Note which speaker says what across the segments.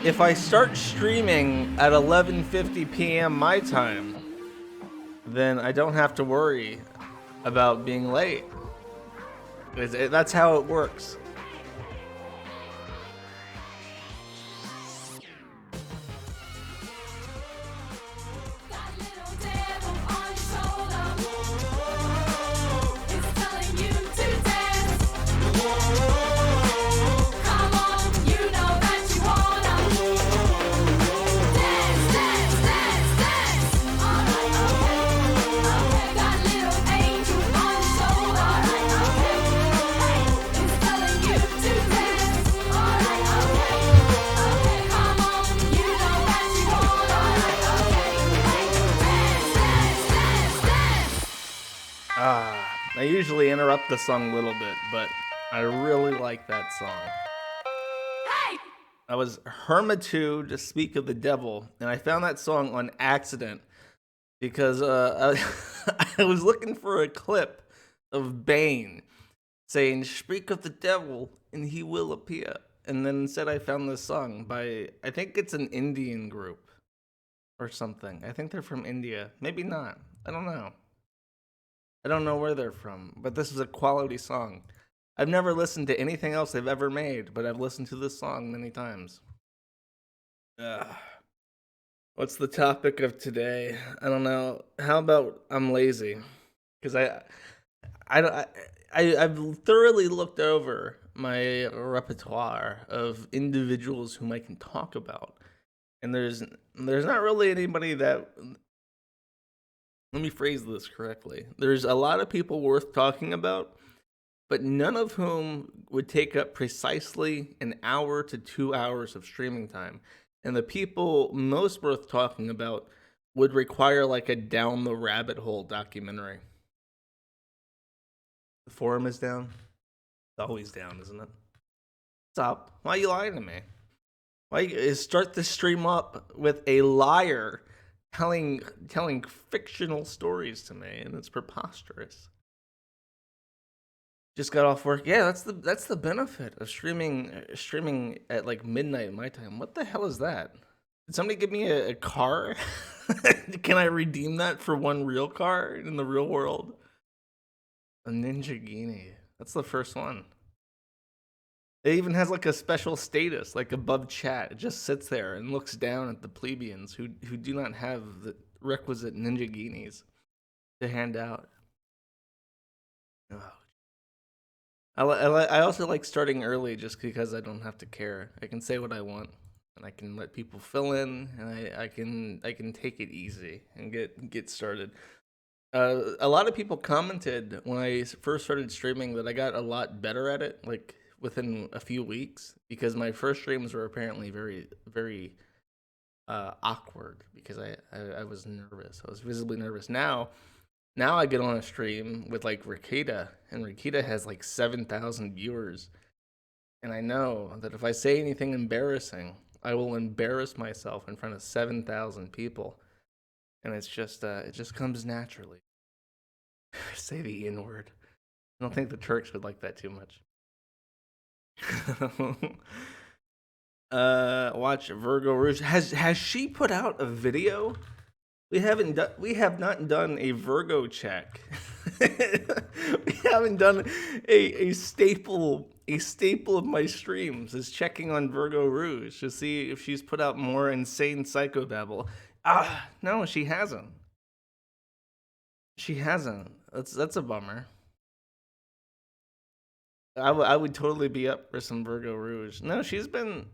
Speaker 1: If I start streaming at 11:50 p.m. my time, then I don't have to worry about being late. That's how it works. I usually interrupt the song a little bit, but I really like that song. Hey! That was Hermitude, to Speak of the Devil, and I found that song on accident because I was looking for a clip of Bane saying, "Speak of the devil and he will appear." And then instead I found this song by, I think it's an Indian group or something. I think they're from India. Maybe not. I don't know. I don't know where they're from, but this is a quality song. I've never listened to anything else they've ever made, but I've listened to this song many times. What's the topic of today? I don't know. How about I'm lazy? Because I've thoroughly looked over my repertoire of individuals whom I can talk about, and there's not really anybody that. Let me phrase this correctly. There's a lot of people worth talking about, but none of whom would take up precisely an hour to 2 hours of streaming time. And the people most worth talking about would require like a down the rabbit hole documentary. The forum is down. It's always down, isn't it? Stop. Why are you lying to me? Why you start the stream up with a liar telling fictional stories to me, and it's preposterous. Just got off work. Yeah, that's the benefit of streaming at like midnight my time. What the hell is that? Did somebody give me a car? Can I redeem that for one real car in the real world? A Ninjagini. That's the first one. It even has like a special status, like above chat. It just sits there and looks down at the plebeians who do not have the requisite Ninjaginis to hand out. Oh. I also like starting early just because I don't have to care. I can say what I want. and I can let people fill in, and I can take it easy and get started. A lot of people commented when I first started streaming that I got a lot better at it, like within a few weeks, because my first streams were apparently very awkward because I was nervous. I was visibly nervous. Now I get on a stream with like Rikita, and Rikita has like 7,000 viewers, and I know that if I say anything embarrassing, I will embarrass myself in front of 7,000 people, and it just comes naturally. Say the N word. I don't think the Turks would like that too much. Watch Virgo Rouge. Has she put out a video? We have not done a Virgo check. We haven't done a staple of my streams is checking on Virgo Rouge to see if she's put out more insane psychobabble. No, she hasn't. She hasn't. That's a bummer. I would totally be up for some Virgo Rouge. No, she's been.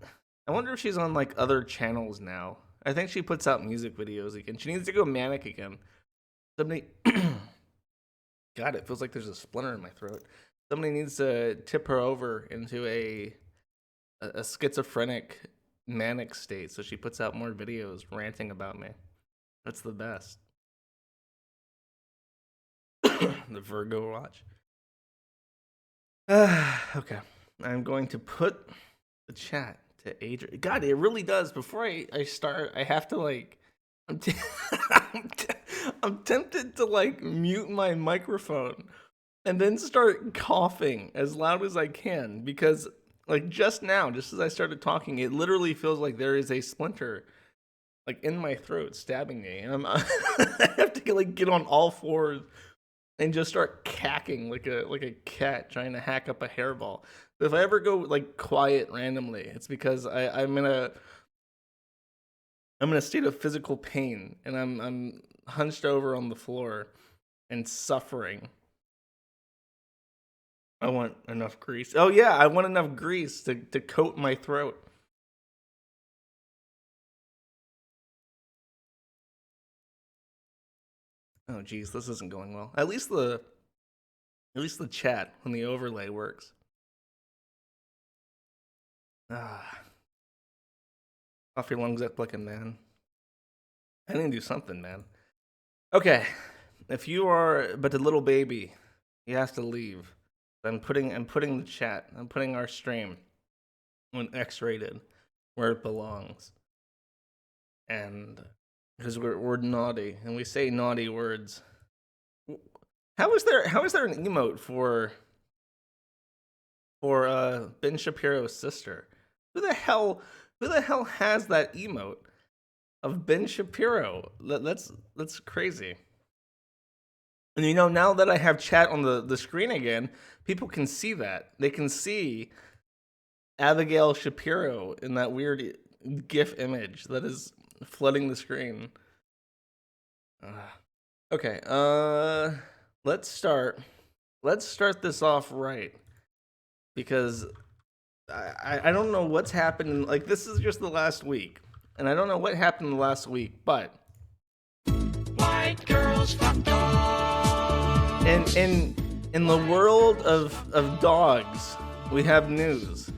Speaker 1: I wonder if she's on like other channels now. I think she puts out music videos again. She needs to go manic again. Somebody. God, it feels like there's a splinter in my throat. Somebody needs to tip her over into a schizophrenic manic state so she puts out more videos ranting about me. That's the best. The Virgo watch. Okay. I'm going to put the chat to Adrian. God, it really does. Before I start, I have to like. I'm tempted to like mute my microphone and then start coughing as loud as I can because like just now, just as I started talking, it literally feels like there is a splinter like in my throat stabbing me, and I have to like get on all fours and just start cacking like a cat trying to hack up a hairball. But if I ever go like quiet randomly, it's because I'm in a state of physical pain, and I'm hunched over on the floor and suffering. I want enough grease. Oh yeah, I want enough grease to coat my throat. Oh geez, this isn't going well. At least the chat when the overlay works. Off your lungs up like a man. I need to do something, man. Okay, if you are but a little baby, you have to leave. I'm putting the chat. I'm putting our stream on X-rated, where it belongs. And because we're naughty and we say naughty words. How is there an emote for Ben Shapiro's sister? Who the hell has that emote of Ben Shapiro? That's crazy. And you know, now that I have chat on the screen again, people can see that. They can see Abigail Shapiro in that weird GIF image that is flooding the screen. Okay, let's start this off right, because I don't know what's happened. Like, this is just the last week, and I don't know what happened the last week, but white girls fuck dogs. In the world of dogs, we have news,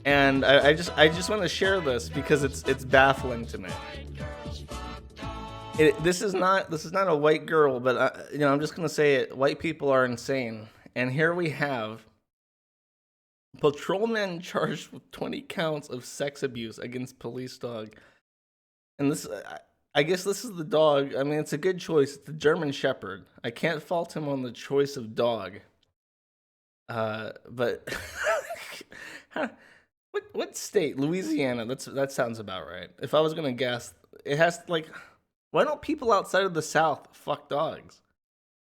Speaker 1: and I just want to share this because it's baffling to me. This is not a white girl, but I'm just gonna say it. White people are insane, and here we have patrolman charged with 20 counts of sex abuse against police dog. And this, I guess this is the dog. I mean, it's a good choice. It's the German Shepherd. I can't fault him on the choice of dog. But what state? Louisiana. That sounds about right. If I was gonna guess, it has like. Why don't people outside of the South fuck dogs?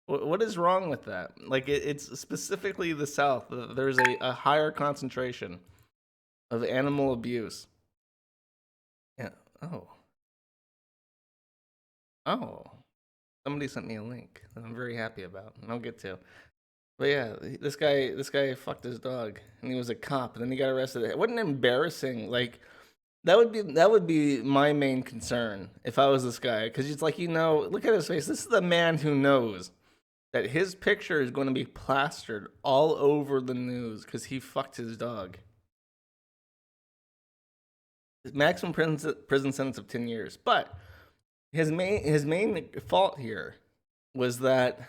Speaker 1: What is wrong with that? Like, it's specifically the South. There's a higher concentration of animal abuse. Yeah. Oh. Somebody sent me a link that I'm very happy about, and I'll get to. But yeah, this guy fucked his dog, and he was a cop, and then he got arrested. What an embarrassing, like, that would be my main concern if I was this guy, because it's like, look at his face. This is the man who knows that his picture is going to be plastered all over the news because he fucked his dog. His maximum prison sentence of 10 years, but his main fault here was that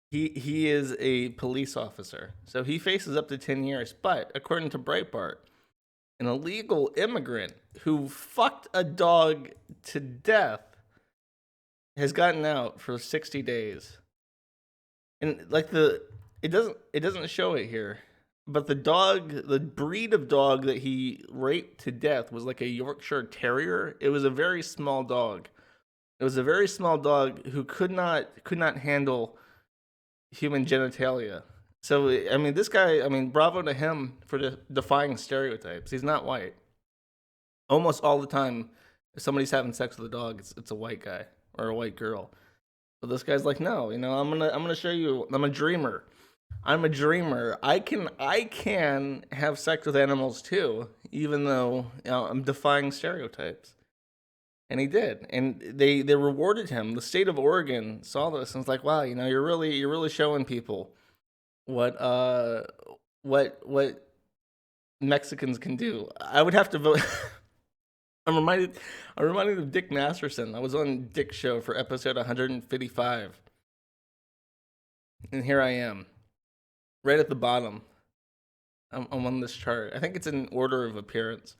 Speaker 1: he is a police officer, so he faces up to 10 years. But according to Breitbart, an illegal immigrant who fucked a dog to death has gotten out for 60 days. And like it doesn't show it here, but the breed of dog that he raped to death was like a Yorkshire Terrier. It was a very small dog. It was a very small dog who could not handle human genitalia. So, I mean, this guy, bravo to him for defying stereotypes. He's not white. Almost all the time, if somebody's having sex with a dog, it's a white guy or a white girl. But this guy's like, no, I'm gonna show you. I'm a dreamer. I'm a dreamer. I can have sex with animals too, even though I'm defying stereotypes. And he did, and they rewarded him. The state of Oregon saw this and was like, wow, you're really showing people what Mexicans can do. I would have to vote. I'm reminded of Dick Masterson. I was on Dick's show for episode 155, and here I am, right at the bottom. I'm on this chart. I think it's in order of appearance,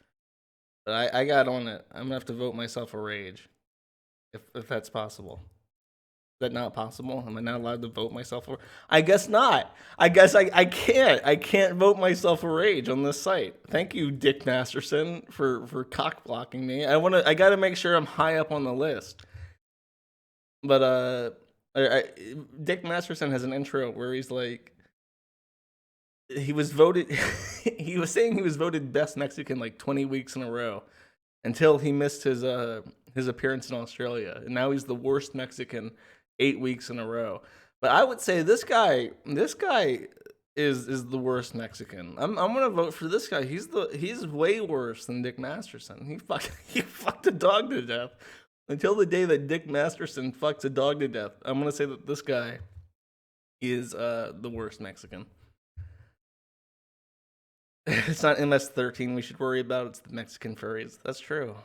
Speaker 1: but I got on it. I'm gonna have to vote myself a rage, if that's possible. Is that not possible? Am I not allowed to vote myself a? I guess not. I guess I can't. I can't vote myself a rage on this site. Thank you, Dick Masterson, for cock blocking me. I gotta make sure I'm high up on the list. But Dick Masterson has an intro where he's like, he was voted. He was saying he was voted best Mexican like 20 weeks in a row, until he missed his appearance in Australia, and now he's the worst Mexican 8 weeks in a row. But I would say this guy is the worst Mexican. I'm gonna vote for this guy. He's way worse than Dick Masterson. He fucked a dog to death. Until the day that Dick Masterson fucks a dog to death, I'm gonna say that this guy is the worst Mexican. It's not MS-13 we should worry about. It's the Mexican furries. That's true.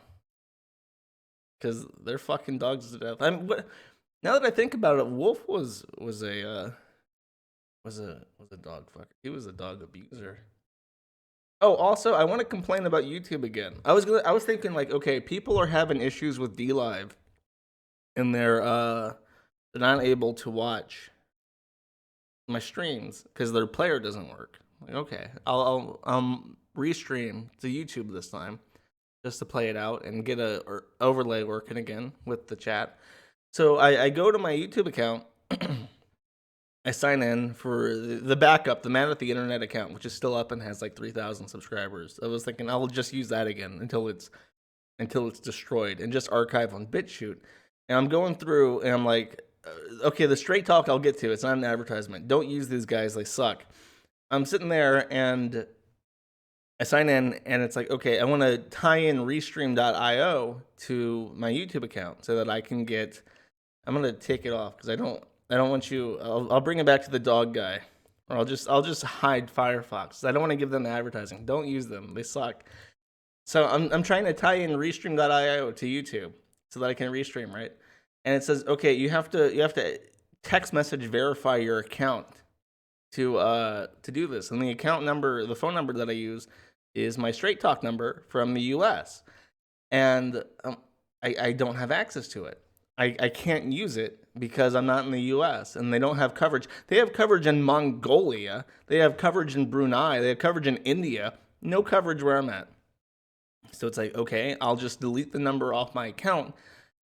Speaker 1: Because they're fucking dogs to death. Now that I think about it, Wolf was a dog fucker. He was a dog abuser. Oh, also, I want to complain about YouTube again. I was thinking like, okay, people are having issues with DLive, and they're not able to watch my streams because their player doesn't work. Like, okay, I'll restream to YouTube this time, just to play it out and get a overlay working again with the chat. So I go to my YouTube account, I sign in for the backup, the Man at the Internet account, which is still up and has like 3,000 subscribers. I was thinking I'll just use that again until it's destroyed and just archive on BitChute. And I'm going through and I'm like, okay, the Straight Talk I'll get to. It's not an advertisement. Don't use these guys. They suck. I'm sitting there and I sign in and it's like, okay, I want to tie in Restream.io to my YouTube account so that I can get. I'm gonna take it off because I don't want you. I'll bring it back to the dog guy, or I'll just hide Firefox. I don't want to give them advertising. Don't use them. They suck. So I'm trying to tie in Restream.io to YouTube so that I can restream, right? And it says, okay, you have to text message verify your account to do this. And the account number, the phone number that I use is my Straight Talk number from the US. And I don't have access to it. I can't use it because I'm not in the US and they don't have coverage. They have coverage in Mongolia. They have coverage in Brunei. They have coverage in India. No coverage where I'm at. So it's like, okay, I'll just delete the number off my account.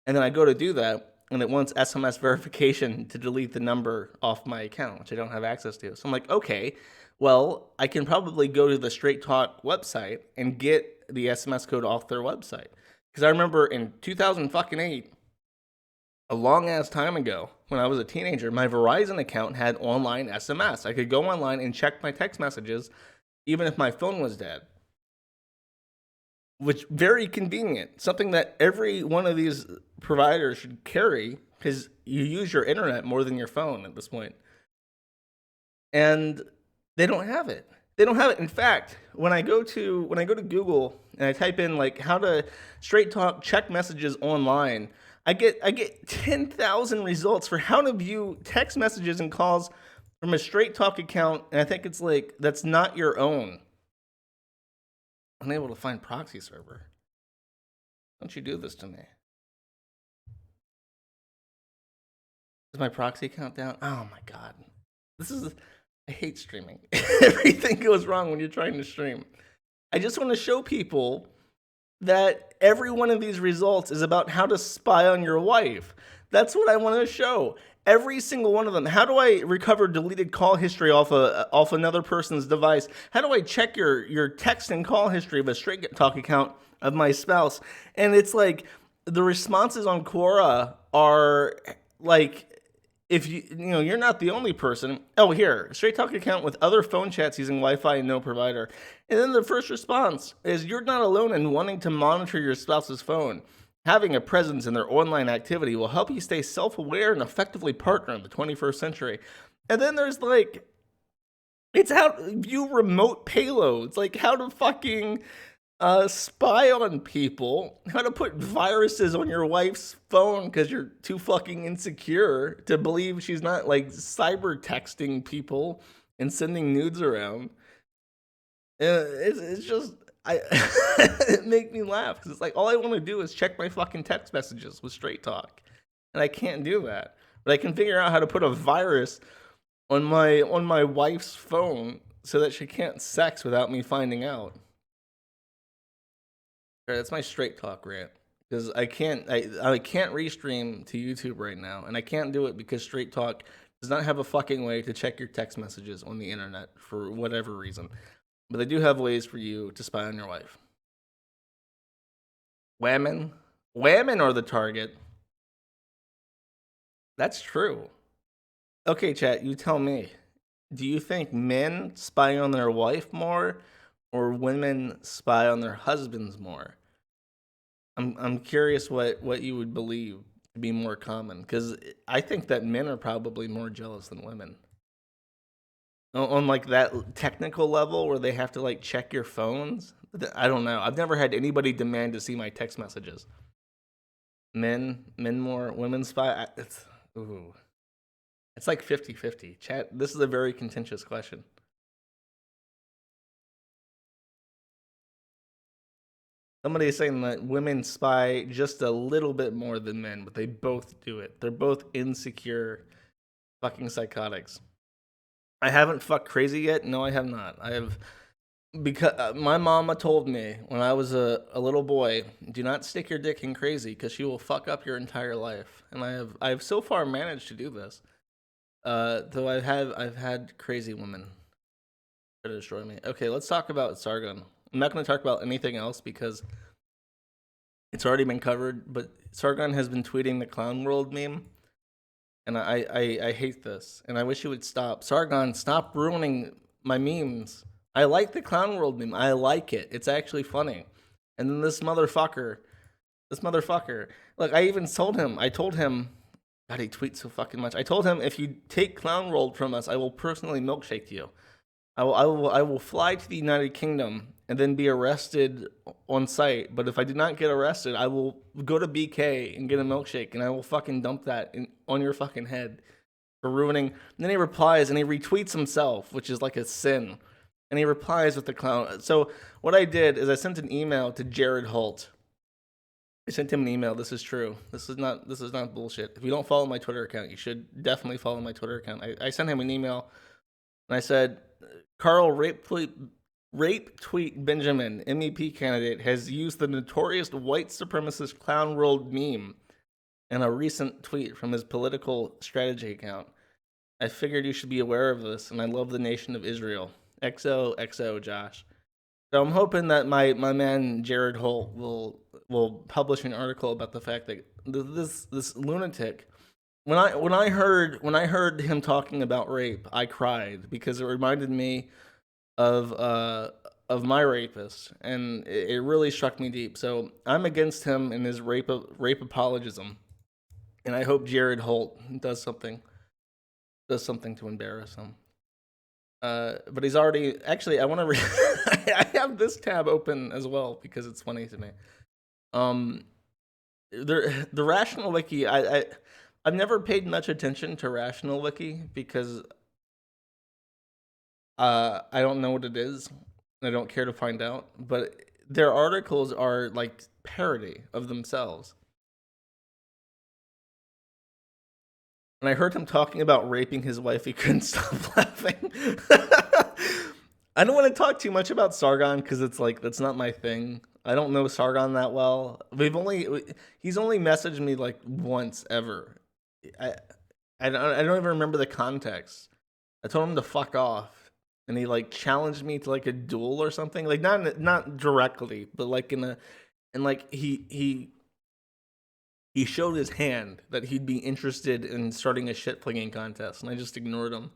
Speaker 1: And then I go to do that, and it wants SMS verification to delete the number off my account, which I don't have access to. So I'm like, okay, well, I can probably go to the Straight Talk website and get the SMS code off their website. Because I remember in 2008, a long-ass time ago, when I was a teenager, my Verizon account had online SMS. I could go online and check my text messages, even if my phone was dead. which very convenient. Something that every one of these providers should carry because you use your internet more than your phone at this point. And they don't have it. They don't have it. In fact, when I go to Google and I type in like how to straight talk check messages online, I get 10,000 results for how to view text messages and calls from a straight talk account, and I think it's like that's not your own. Unable to find proxy server. Don't you do this to me? Is my proxy account down? Oh my god. This is I hate streaming. Everything goes wrong when you're trying to stream. I just want to show people that every one of these results is about how to spy on your wife. That's what I want to show. Every single one of them. How do I recover deleted call history off another person's device? How do I check your text and call history of a straight talk account of my spouse? And it's like the responses on Quora are like, if you're not the only person. Oh, here, straight talk account with other phone chats using Wi-Fi and no provider. And then the first response is, you're not alone in wanting to monitor your spouse's phone. Having a presence in their online activity will help you stay self-aware and effectively partner in the 21st century. And then there's like, it's how to view remote payloads, like how to fucking spy on people, how to put viruses on your wife's phone because you're too fucking insecure to believe she's not like cyber texting people and sending nudes around. It's just it make me laugh because it's like all I want to do is check my fucking text messages with straight talk, and I can't do that. But I can figure out how to put a virus on my wife's phone so that she can't sex without me finding out. Right, that's my straight talk rant because I can't restream to YouTube right now, and I can't do it because straight talk does not have a fucking way to check your text messages on the internet for whatever reason. But they do have ways for you to spy on your wife. Women are the target. That's true. Okay, chat, you tell me. Do you think men spy on their wife more, or women spy on their husbands more? I'm curious what you would believe to be more common, because I think that men are probably more jealous than women. On like that technical level where they have to like check your phones. I don't know. I've never had anybody demand to see my text messages. Men more, women spy. It's like 50-50. Chat, this is a very contentious question. Somebody is saying that women spy just a little bit more than men, but they both do it. They're both insecure fucking psychotics. I haven't fucked crazy yet. No, I have not. I have, because my mama told me when I was a little boy, do not stick your dick in crazy because she will fuck up your entire life. And I've so far managed to do this. Though I've had crazy women try to destroy me. Okay, let's talk about Sargon. I'm not going to talk about anything else because it's already been covered. But Sargon has been tweeting the Clown World meme. And I hate this. And I wish you would stop. Sargon, stop ruining my memes. I like the Clown World meme. I like it. It's actually funny. And then this motherfucker. Look, I even told him. God, he tweets so fucking much. I told him, if you take Clown World from us, I will personally milkshake you. I will fly to the United Kingdom and then be arrested on site. But if I do not get arrested, I will go to BK and get a milkshake, and I will fucking dump that on your fucking head for ruining. And then he replies and he retweets himself, which is like a sin. And he replies with the clown. So what I did is I sent an email to Jared Holt. I sent him an email. This is true. This is not bullshit. If you don't follow my Twitter account, you should definitely follow my Twitter account. I sent him an email, and I said, Carl rape tweet Benjamin, MEP candidate, has used the notorious white supremacist Clown World meme in a recent tweet from his political strategy account. I figured you should be aware of this, and I love the nation of Israel. XOXO, Josh. So I'm hoping that my man Jared Holt will publish an article about the fact that this lunatic. When I heard him talking about rape, I cried because it reminded me of of my rapist, and it really struck me deep. So I'm against him and his rape apologism, and I hope Jared Holt does something to embarrass him. But he's already actually. I want to. I have this tab open as well because it's funny to me. Um, the Rational Wiki. I've never paid much attention to Rational Wiki because I don't know what it is. I don't care to find out. But their articles are like parody of themselves. And I heard him talking about raping his wife. He couldn't stop laughing. I don't want to talk too much about Sargon because it's like that's not my thing. I don't know Sargon that well. He's only messaged me like once ever. I I don't even remember the context. I told him to fuck off, and he like challenged me to like a duel or something. Like not directly, but like and like he showed his hand that he'd be interested in starting a shit flinging contest, and I just ignored him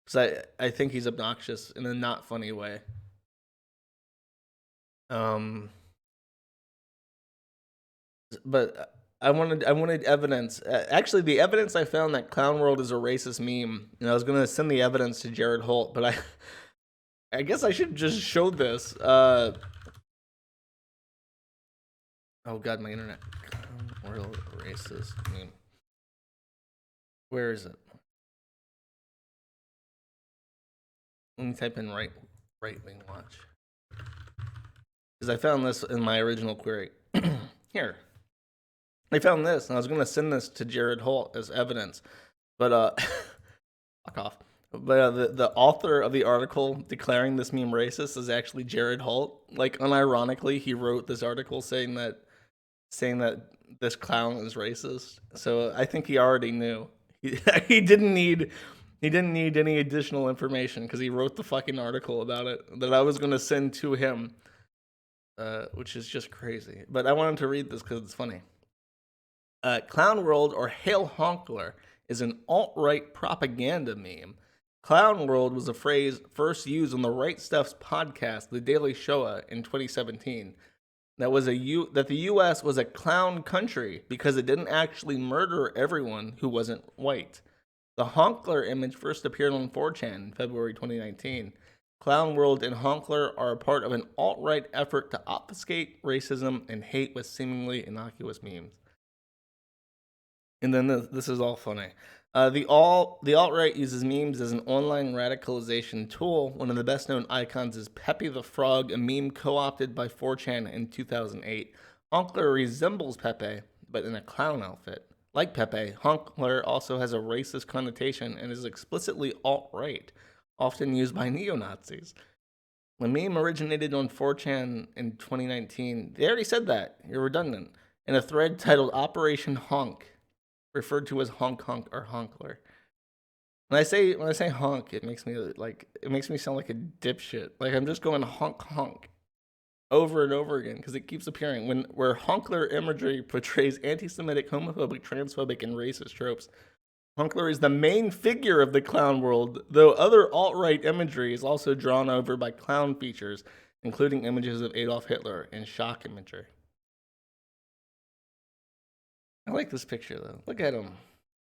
Speaker 1: because I think he's obnoxious in a not funny way. Um, but I wanted evidence. Actually, the evidence I found that Clown World is a racist meme, and I was gonna send the evidence to Jared Holt, but I guess I should just show this. Oh god, my internet. Clown World racist meme. Where is it? Let me type in right wing watch because I found this in my original query. Here, I found this, and I was gonna send this to Jared Holt as evidence, but fuck off. But the author of the article declaring this meme racist is actually Jared Holt. Like unironically, he wrote this article saying that this clown is racist. So I think he already knew. He didn't need any additional information because he wrote the fucking article about it that I was gonna send to him, which is just crazy. But I wanted to read this because it's funny. Clown World or Hail Honkler is an alt-right propaganda meme. Clown World was a phrase first used on the Right Stuff's podcast, The Daily Shoah, in 2017. That the U.S. was a clown country because it didn't actually murder everyone who wasn't white. The Honkler image first appeared on 4chan in February 2019. Clown World and Honkler are a part of an alt-right effort to obfuscate racism and hate with seemingly innocuous memes. And then this is all funny. The alt-right uses memes as an online radicalization tool. One of the best-known icons is Pepe the Frog, a meme co-opted by 4chan in 2008. Honkler resembles Pepe, but in a clown outfit. Like Pepe, Honkler also has a racist connotation and is explicitly alt-right, often used by neo-Nazis. The meme originated on 4chan in 2019. They already said that. You're redundant. In a thread titled Operation Honk, referred to as honk honk or honkler. When I say honk, it makes me sound like a dipshit. Like I'm just going honk honk over and over again because it keeps appearing where honkler imagery portrays anti-Semitic, homophobic, transphobic, and racist tropes. Honkler is the main figure of the clown world, though other alt-right imagery is also drawn over by clown features, including images of Adolf Hitler and shock imagery. I like this picture though. Look at him.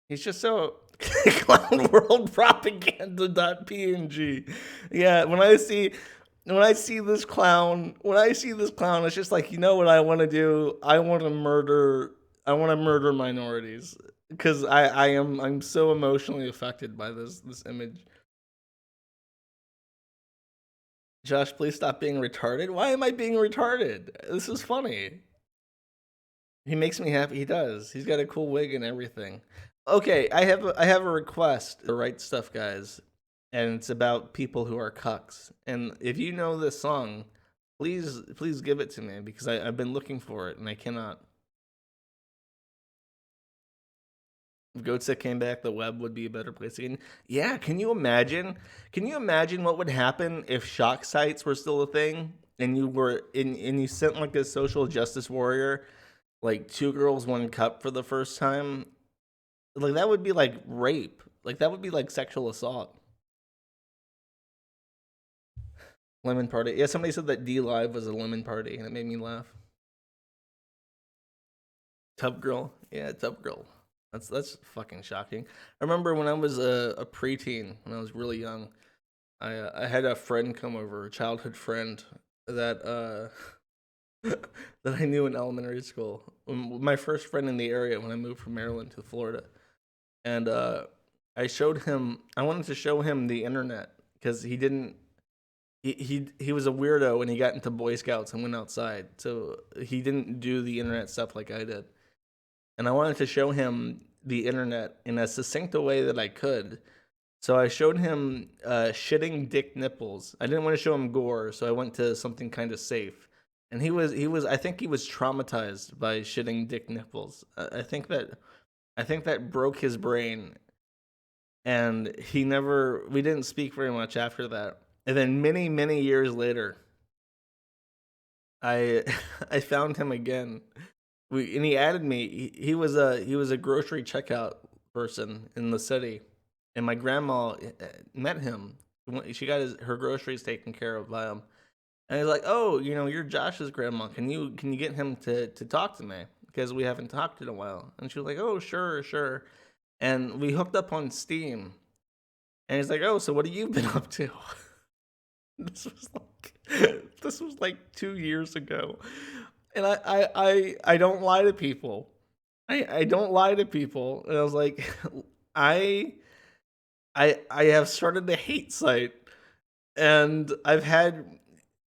Speaker 1: He's just so clown world propaganda.png. Yeah, when I see this clown, it's just like, you know what I want to do? I want to murder minorities because I'm so emotionally affected by this image. Josh, please stop being retarded. Why am I being retarded? This is funny. He makes me happy. He does. He's got a cool wig and everything. Okay, I have a request. The Right Stuff guys, and it's about people who are cucks. And if you know this song, please give it to me because I've been looking for it and I cannot. If Goatse came back, the web would be a better place again. Yeah, can you imagine? Can you imagine what would happen if shock sites were still a thing and you sent like a social justice warrior like Two Girls One Cup for the first time? Like that would be like rape. Like that would be like sexual assault. Lemon Party. Yeah, somebody said that D Live was a lemon party, and it made me laugh. Tub Girl. Yeah, Tub Girl. That's fucking shocking. I remember when I was a preteen, when I was really young, I had a friend come over, a childhood friend that that I knew in elementary school. My first friend in the area when I moved from Maryland to Florida, and I wanted to show him the internet because he didn't. He was a weirdo and he got into Boy Scouts and went outside, so he didn't do the internet stuff like I did. And I wanted to show him the internet in as succinct a way that I could. So I showed him shitting dick nipples. I didn't want to show him gore, so I went to something kind of safe. And he was I think he was traumatized by shitting dick nipples. I think that broke his brain, and we didn't speak very much after that. And then many years later, I I found him again. And he added me. He was a grocery checkout person in the city, and my grandma met him. She got her groceries taken care of by him, and he's like, "Oh, you're Josh's grandma. Can you get him to talk to me because we haven't talked in a while?" And she was like, "Oh, sure, sure." And we hooked up on Steam, and he's like, "Oh, so what have you been up to?" This was this was like 2 years ago, and I don't lie to people. I don't lie to people, and I was like, I I have started a hate site, and I've had.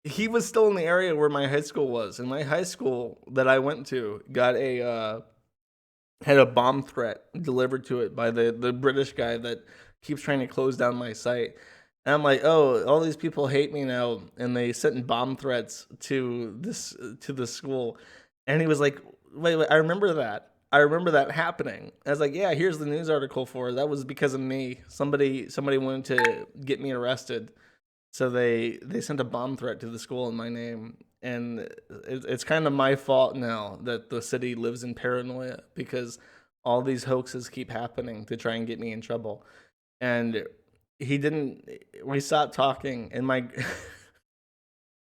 Speaker 1: He was still in the area where my high school was, and my high school that I went to got had a bomb threat delivered to it by the British guy that keeps trying to close down my site. And I'm like, oh, all these people hate me now, and they sent bomb threats to the school. And he was like, wait, I remember that. I remember that happening. I was like, yeah, here's the news article for it. That was because of me. Somebody wanted to get me arrested, so they sent a bomb threat to the school in my name. And it's kind of my fault now that the city lives in paranoia because all these hoaxes keep happening to try and get me in trouble. And he didn't. We stopped talking, and my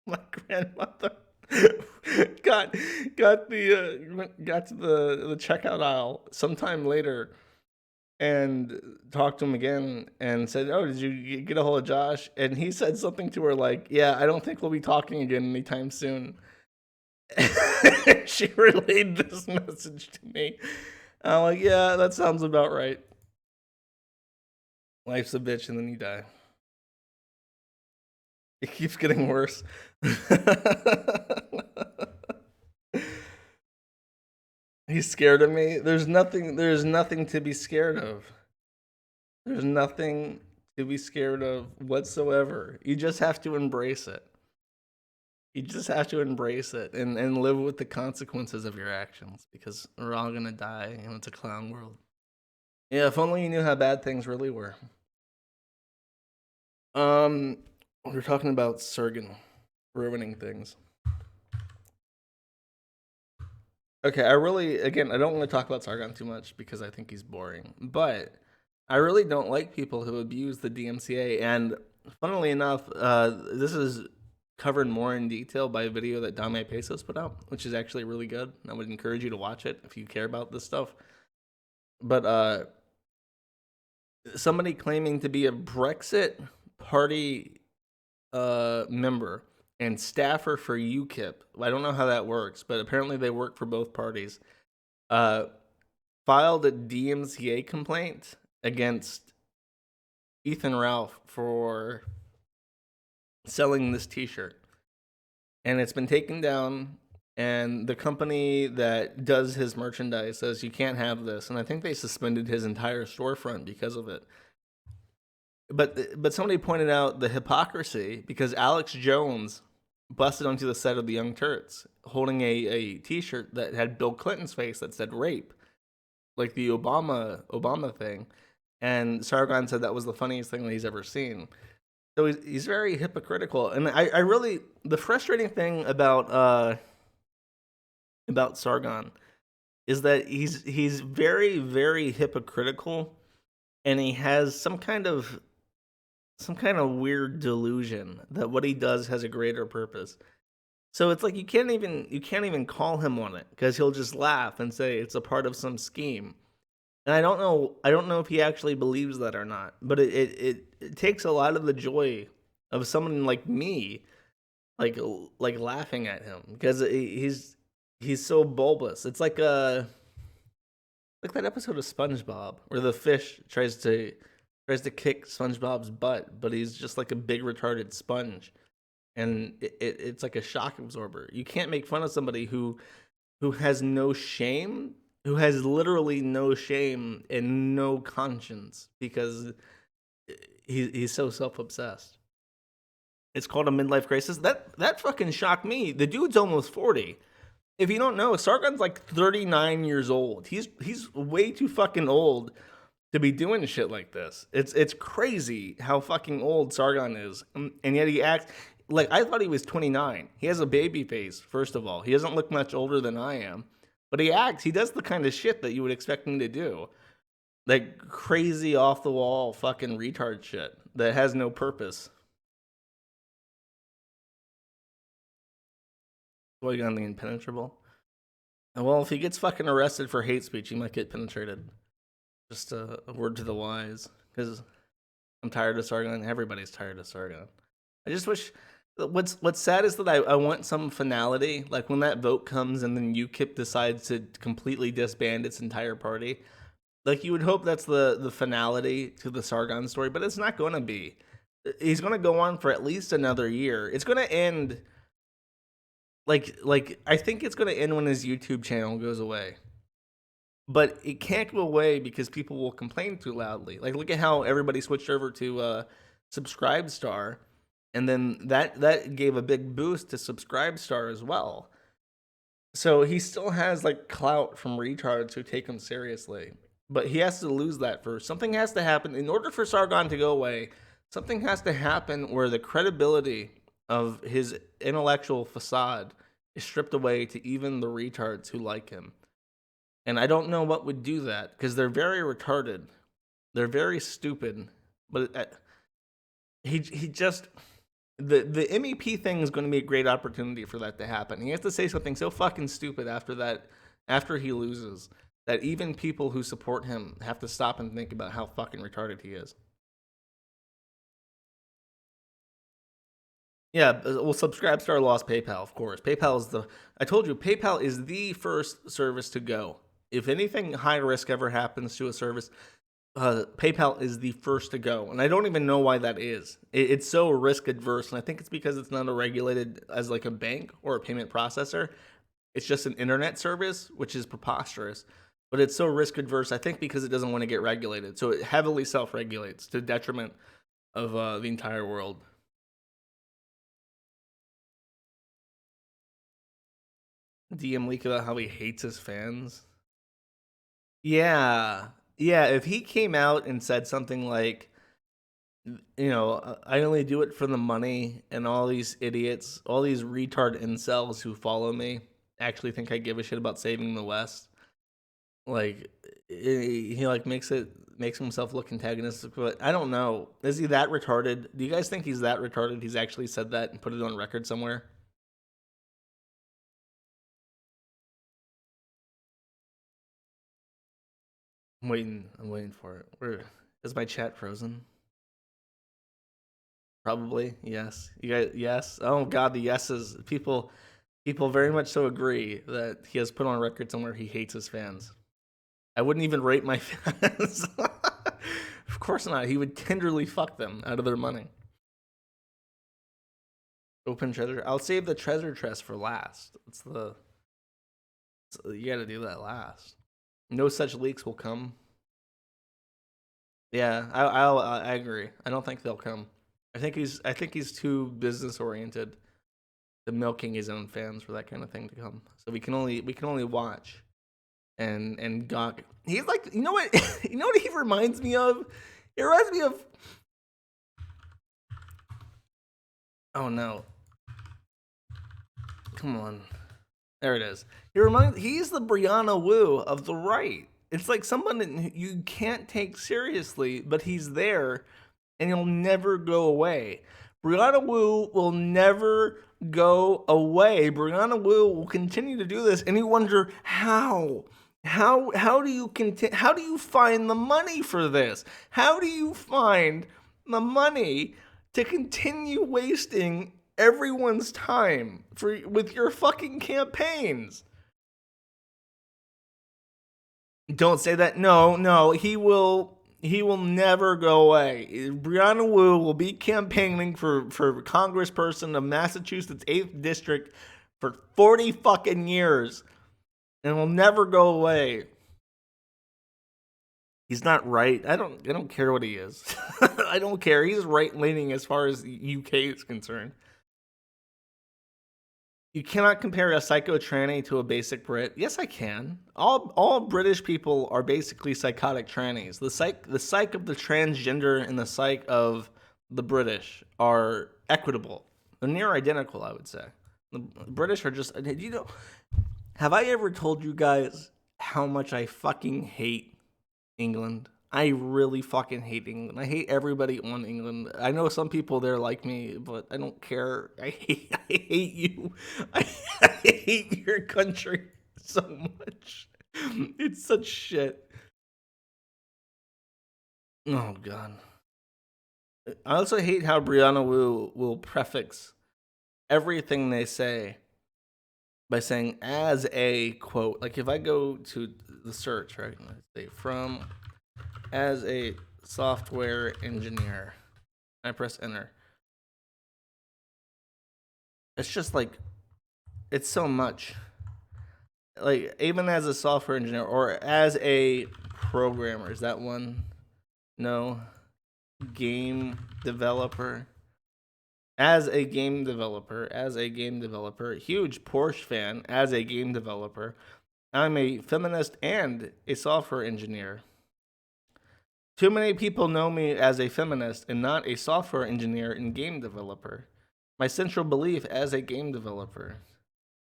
Speaker 1: my grandmother got got to the checkout aisle sometime later and talked to him again and said, "Oh, did you get a hold of Josh?" And he said something to her like, "Yeah, I don't think we'll be talking again anytime soon." She relayed this message to me. I'm like, "Yeah, that sounds about right. Life's a bitch, and then you die." It keeps getting worse. He's scared of me. There's nothing to be scared of. There's nothing to be scared of whatsoever. You just have to embrace it. You just have to embrace it and live with the consequences of your actions because we're all gonna die and it's a clown world. Yeah, if only you knew how bad things really were. We're talking about Sergen ruining things. Okay, I don't want to talk about Sargon too much because I think he's boring. But I really don't like people who abuse the DMCA. And funnily enough, this is covered more in detail by a video that Dame Pesos put out, which is actually really good. I would encourage you to watch it if you care about this stuff. But somebody claiming to be a Brexit party member and staffer for UKIP. I don't know how that works, but apparently they work for both parties. Filed a DMCA complaint against Ethan Ralph for selling this T-shirt, and it's been taken down. And the company that does his merchandise says you can't have this, and I think they suspended his entire storefront because of it. But somebody pointed out the hypocrisy because Alex Jones busted onto the set of the Young Turks holding a T-shirt that had Bill Clinton's face that said rape, like the Obama thing, and Sargon said that was the funniest thing that he's ever seen. So he's very hypocritical, and I really the frustrating thing about Sargon is that he's very very hypocritical, and he has some kind of some kind of weird delusion that what he does has a greater purpose. So it's like you can't even call him on it because he'll just laugh and say it's a part of some scheme. And I don't know if he actually believes that or not. But it takes a lot of the joy of someone like me, like laughing at him because he's so bulbous. It's like that episode of SpongeBob where the fish tries to kick SpongeBob's butt, but he's just like a big retarded sponge, and it's like a shock absorber. You can't make fun of somebody who has no shame, who has literally no shame and no conscience because he's so self obsessed. It's called a midlife crisis. That fucking shocked me. The dude's almost 40. If you don't know, Sargon's like 39 years old. He's way too fucking old to be doing shit like this. It's crazy how fucking old Sargon is, and yet he acts like I thought he was 29. He has a baby face. First of all, he doesn't look much older than I am, but he does the kind of shit that you would expect him to do, like crazy off the wall fucking retard shit that has no purpose. Going on the impenetrable. Well, if he gets fucking arrested for hate speech, he might get penetrated. Just a word to the wise, because I'm tired of Sargon. Everybody's tired of Sargon. I just wish. What's sad is that I want some finality, like when that vote comes and then UKIP decides to completely disband its entire party. Like you would hope that's the finality to the Sargon story, but it's not going to be. He's going to go on for at least another year. It's going to end. Like I think it's going to end when his YouTube channel goes away. But it can't go away because people will complain too loudly. Like look at how everybody switched over to Subscribestar, and then that gave a big boost to Subscribestar as well. So he still has like clout from retards who take him seriously. But he has to lose that first. Something has to happen in order for Sargon to go away. Something has to happen where the credibility of his intellectual facade is stripped away to even the retards who like him. And I don't know what would do that because they're very retarded. They're very stupid. But he just the MEP thing is going to be a great opportunity for that to happen. He has to say something so fucking stupid after he loses, that even people who support him have to stop and think about how fucking retarded he is. Yeah, well, Subscribestar lost PayPal, of course. I told you, PayPal is the first service to go. If anything high risk ever happens to a service, PayPal is the first to go. And I don't even know why that is. It's so risk adverse. And I think it's because it's not regulated as like a bank or a payment processor. It's just an internet service, which is preposterous. But it's so risk adverse, I think, because it doesn't want to get regulated. So it heavily self regulates to the detriment of the entire world. DM leak about how he hates his fans. Yeah. Yeah, if he came out and said something like, I only do it for the money, and all these idiots, all these retard incels who follow me actually think I give a shit about saving the West. Like, he like makes himself look antagonistic, but I don't know. Is he that retarded? Do you guys think he's that retarded? He's actually said that and put it on record somewhere? I'm waiting for it. Where is my chat frozen? Probably, yes. You guys, yes. Oh God, the yeses. People very much so agree that he has put on record somewhere he hates his fans. I wouldn't even rate my fans. Of course not. He would tenderly fuck them out of their money. Open treasure. I'll save the treasure chest for last. You got to do that last. No such leaks will come. Yeah, I agree. I don't think they'll come. I think he's too business oriented to milking his own fans for that kind of thing to come. So we can only watch and gawk. He's like, you know what? You know what he reminds me of? It reminds me of. Oh no! Come on, there it is. He's the Brianna Wu of the right. It's like someone you can't take seriously, but he's there and it'll never go away. Brianna Wu will never go away. Brianna Wu will continue to do this, and you wonder how. How do you how do you find the money for this? How do you find the money to continue wasting everyone's time with your fucking campaigns? Don't say that. No, he will never go away. Brianna Wu will be campaigning for congressperson of Massachusetts 8th district for 40 fucking years and will never go away. He's not right. I don't care what he is. I don't care. He's right leaning as far as the UK is concerned. You cannot compare a psycho tranny to a basic Brit. Yes, I can. All British people are basically psychotic trannies. The psych of the transgender and the psych of the British are equitable. They're near identical, I would say. The British are just, have I ever told you guys how much I fucking hate England? I really fucking hate England. I hate everybody on England. I know some people there like me, but I don't care. I hate you. I hate your country so much. It's such shit. Oh, God. I also hate how Brianna Wu will prefix everything they say by saying as a quote. Like if I go to the search, right? Let's say from as a software engineer, I press enter. It's just like, it's so much. Like even as a software engineer or as a programmer, is that one? No. Game developer. As a game developer, huge Porsche fan, as a game developer. I'm a feminist and a software engineer. Too many people know me as a feminist and not a software engineer and game developer. My central belief as a game developer.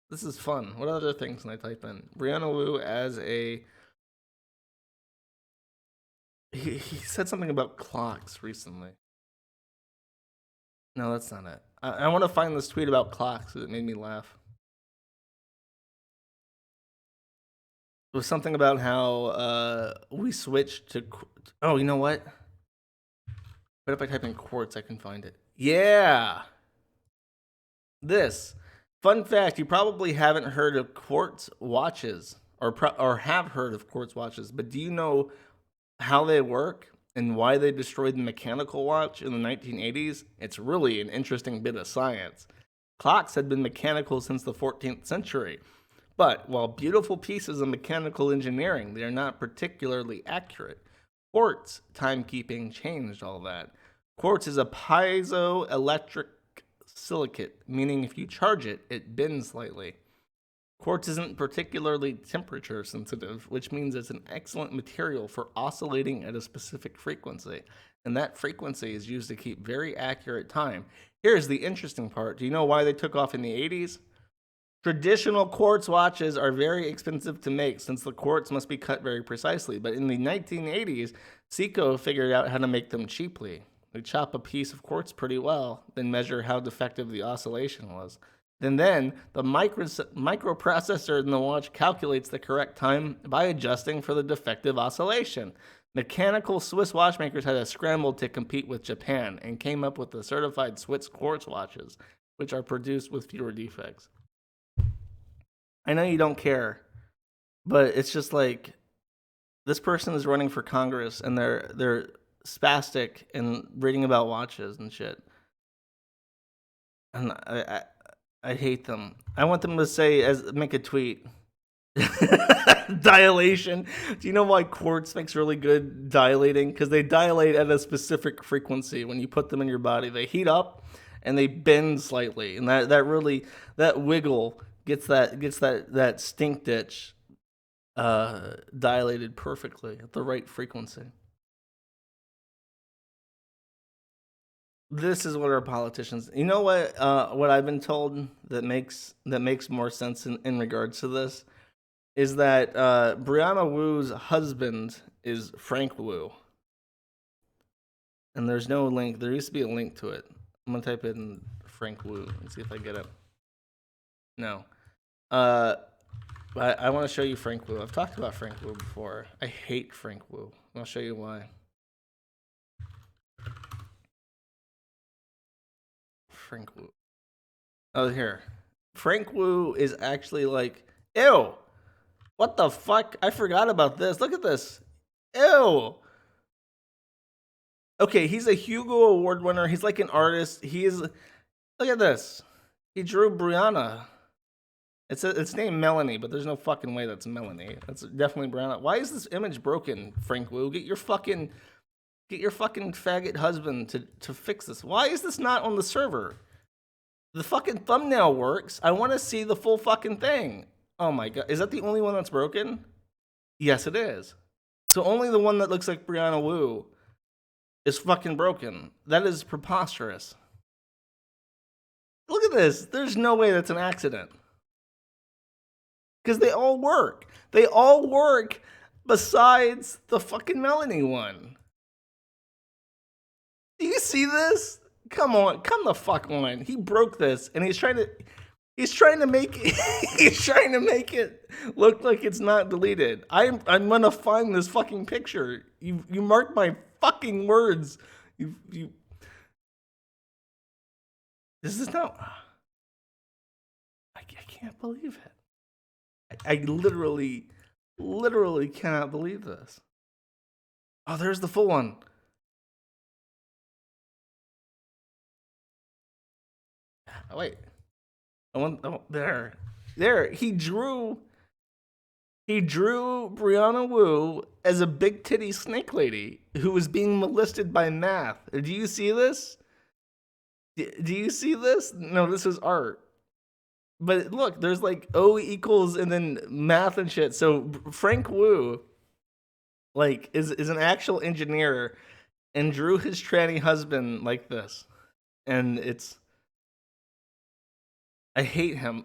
Speaker 1: This is fun. What other things can I type in? Brianna Wu as a... He said something about clocks recently. No, that's not it. I want to find this tweet about clocks because it made me laugh. It was something about how we switched to... Oh, you know what? What if I type in quartz, I can find it. Yeah! This. Fun fact, you probably haven't heard of quartz watches or have heard of quartz watches, but do you know how they work and why they destroyed the mechanical watch in the 1980s? It's really an interesting bit of science. Clocks had been mechanical since the 14th century, but while beautiful pieces of mechanical engineering, they are not particularly accurate. Quartz timekeeping changed all that. Quartz is a piezoelectric silicate, meaning if you charge it, it bends slightly. Quartz isn't particularly temperature sensitive, which means it's an excellent material for oscillating at a specific frequency, and that frequency is used to keep very accurate time. Here's the interesting part. Do you know why they took off in the 80s? Traditional quartz watches are very expensive to make since the quartz must be cut very precisely, but in the 1980s, Seiko figured out how to make them cheaply. They chop a piece of quartz pretty well, then measure how defective the oscillation was. Then the microprocessor in the watch calculates the correct time by adjusting for the defective oscillation. Mechanical Swiss watchmakers had to scramble to compete with Japan and came up with the certified Swiss quartz watches, which are produced with fewer defects. I know you don't care, but it's just like this person is running for Congress and they're spastic and reading about watches and shit. And I hate them. I want them to say make a tweet. Dilation. Do you know why quartz makes really good dilating? Because they dilate at a specific frequency when you put them in your body. They heat up and they bend slightly, and that wiggle gets that stink ditch dilated perfectly at the right frequency. This is what our politicians. You know what? What I've been told that makes more sense in regards to this is that Brianna Wu's husband is Frank Wu. And there's no link. There used to be a link to it. I'm gonna type in Frank Wu and see if I get it. No. I want to show you Frank Wu. I've talked about Frank Wu before. I hate Frank Wu. I'll show you why. Frank Wu. Oh, here. Frank Wu is actually like, ew. What the fuck? I forgot about this. Look at this. Ew. Okay, he's a Hugo Award winner. He's like an artist. Look at this. He drew Brianna. It's named Melanie, but there's no fucking way that's Melanie. That's definitely Brianna. Why is this image broken, Frank Wu? Get your fucking faggot husband to fix this. Why is this not on the server? The fucking thumbnail works. I want to see the full fucking thing. Oh my god. Is that the only one that's broken? Yes, it is. So only the one that looks like Brianna Wu is fucking broken. That is preposterous. Look at this. There's no way that's an accident. Because they all work. They all work besides the fucking Melanie one. Do you see this? Come on, come the fuck on. He broke this, and he's trying to make it look like it's not deleted. I'm gonna find this fucking picture. You marked my fucking words. You. This is not. I can't believe it. I literally cannot believe this. Oh, there's the full one. Oh, wait. There. He drew Brianna Wu as a big titty snake lady who was being molested by math. Do you see this? Do you see this? No, this is art. But look, there's like O equals and then math and shit. So Frank Wu, like, is an actual engineer and drew his tranny husband like this. And I hate him.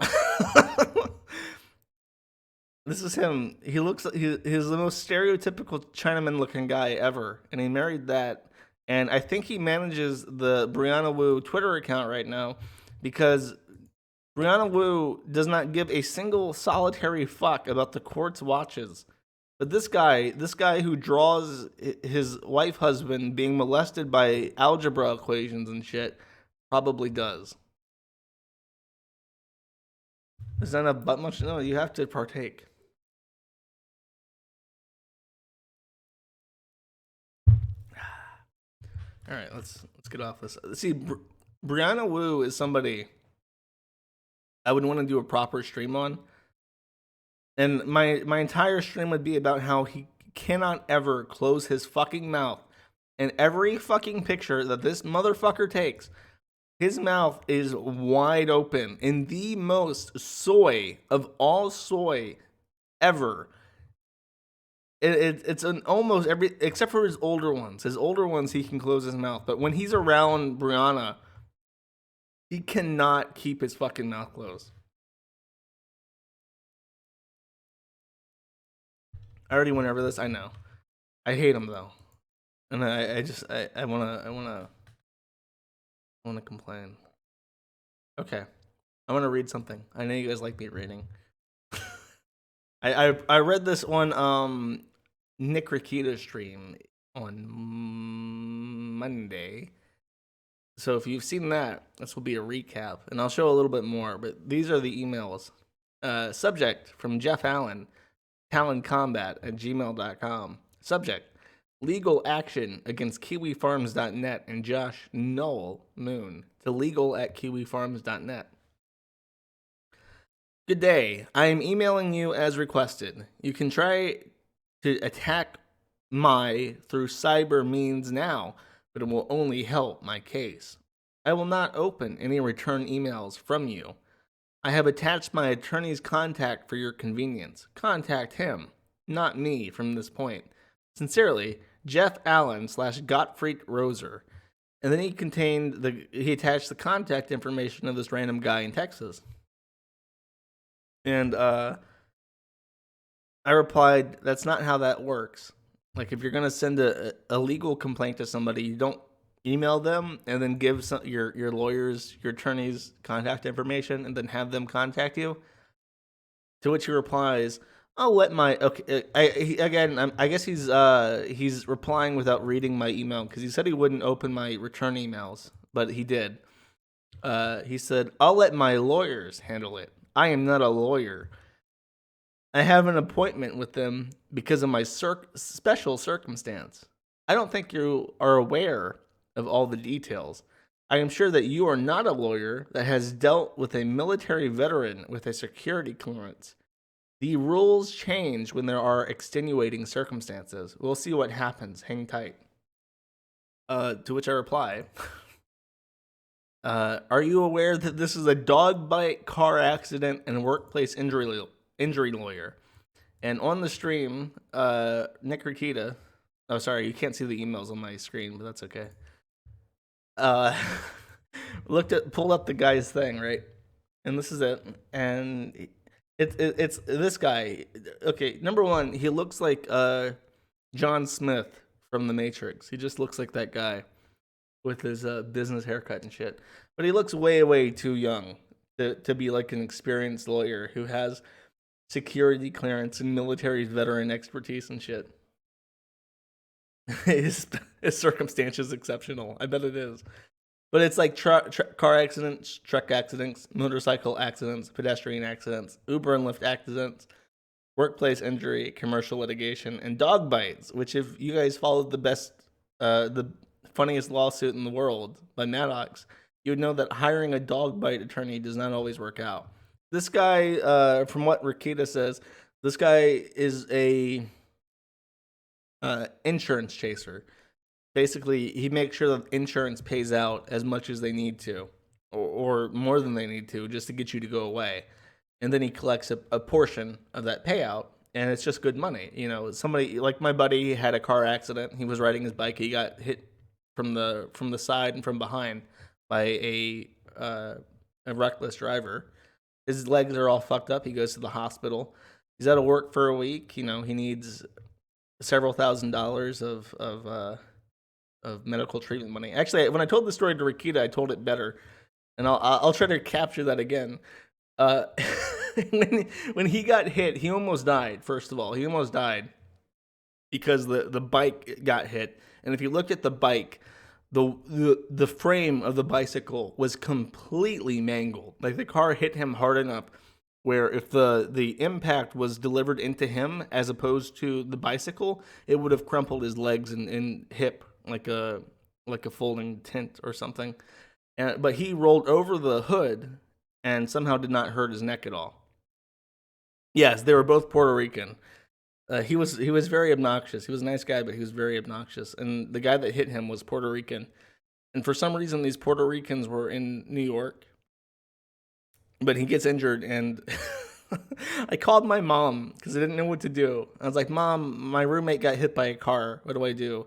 Speaker 1: This is him. He's the most stereotypical Chinaman looking guy ever. And he married that. And I think he manages the Brianna Wu Twitter account right now because Brianna Wu does not give a single solitary fuck about the Quartz watches. But this guy who draws his wife husband being molested by algebra equations and shit probably does. Is that a butt much? No, you have to partake. All right, let's get off this. See, Brianna Wu is somebody I would want to do a proper stream on. And my entire stream would be about how he cannot ever close his fucking mouth. And every fucking picture that this motherfucker takes, his mouth is wide open in the most soy of all soy ever. It's an almost every, except for his older ones. His older ones, he can close his mouth. But when he's around Brianna, he cannot keep his fucking mouth closed. I already went over this. I know. I hate him though, and I wanna complain. Okay, I want to read something. I know you guys like me reading. I read this on Nick Rakita's stream on Monday. So if you've seen that, this will be a recap, and I'll show a little bit more. But these are the emails. Subject from Jeff Allen, talentcombat@gmail.com. Subject: legal action against KiwiFarms.net and Josh Noel Moon to legal@kiwifarms.net. Good day. I am emailing you as requested. You can try to attack through cyber means now, but it will only help my case. I will not open any return emails from you. I have attached my attorney's contact for your convenience. Contact him, not me, from this point. Sincerely, Jeff Allen /Gottfried Roser. And then he attached the contact information of this random guy in Texas. And I replied, that's not how that works. Like, if you're going to send a legal complaint to somebody, you don't email them and then give your lawyers, your attorney's contact information, and then have them contact you. To which he replies, "I'll let my okay." I guess he's replying without reading my email because he said he wouldn't open my return emails, but he did. He said, "I'll let my lawyers handle it. I am not a lawyer. I have an appointment with them because of my special circumstance. I don't think you are aware of all the details. I am sure that you are not a lawyer that has dealt with a military veteran with a security clearance. The rules change when there are extenuating circumstances. We'll see what happens. Hang tight." To which I reply, "Are you aware that this is a dog bite, car accident, and workplace injury lawyer?" And on the stream, Nick Rikita, oh, sorry, you can't see the emails on my screen, but that's okay. Uh, pulled up the guy's thing, right? And this is it. And it's this guy. Okay, number one, he looks like John Smith from The Matrix. He just looks like that guy with his business haircut and shit. But he looks way, way too young to be like an experienced lawyer who has security clearance and military veteran expertise and shit. his circumstance is exceptional. I bet it is. But it's like car accidents, truck accidents, motorcycle accidents, pedestrian accidents, Uber and Lyft accidents, workplace injury, commercial litigation, and dog bites. Which, if you guys followed the funniest lawsuit in the world by Maddox, you would know that hiring a dog bite attorney does not always work out. This guy, from what Rikita says, this guy is a insurance chaser. Basically, he makes sure that insurance pays out as much as they need to, or more than they need to, just to get you to go away. And then he collects a portion of that payout, and it's just good money. You know, somebody like my buddy had a car accident. He was riding his bike. He got hit from the side and from behind by a reckless driver. His legs are all fucked up. He goes to the hospital. He's out of work for a week. You know, he needs several $1,000s of medical treatment money. Actually, when I told the story to Rikita, I told it better, and I'll try to capture that again. When he got hit, he almost died. First of all, he almost died because the bike got hit, and if you looked at the bike, the frame of the bicycle was completely mangled. Like the car hit him hard enough where if the impact was delivered into him as opposed to the bicycle, it would have crumpled his legs and hip like a folding tent or something. But he rolled over the hood and somehow did not hurt his neck at all. Yes, they were both Puerto Rican. He was very obnoxious. He was a nice guy, but he was very obnoxious. And the guy that hit him was Puerto Rican. And for some reason, these Puerto Ricans were in New York. But he gets injured, and I called my mom because I didn't know what to do. I was like, "Mom, my roommate got hit by a car. What do I do?"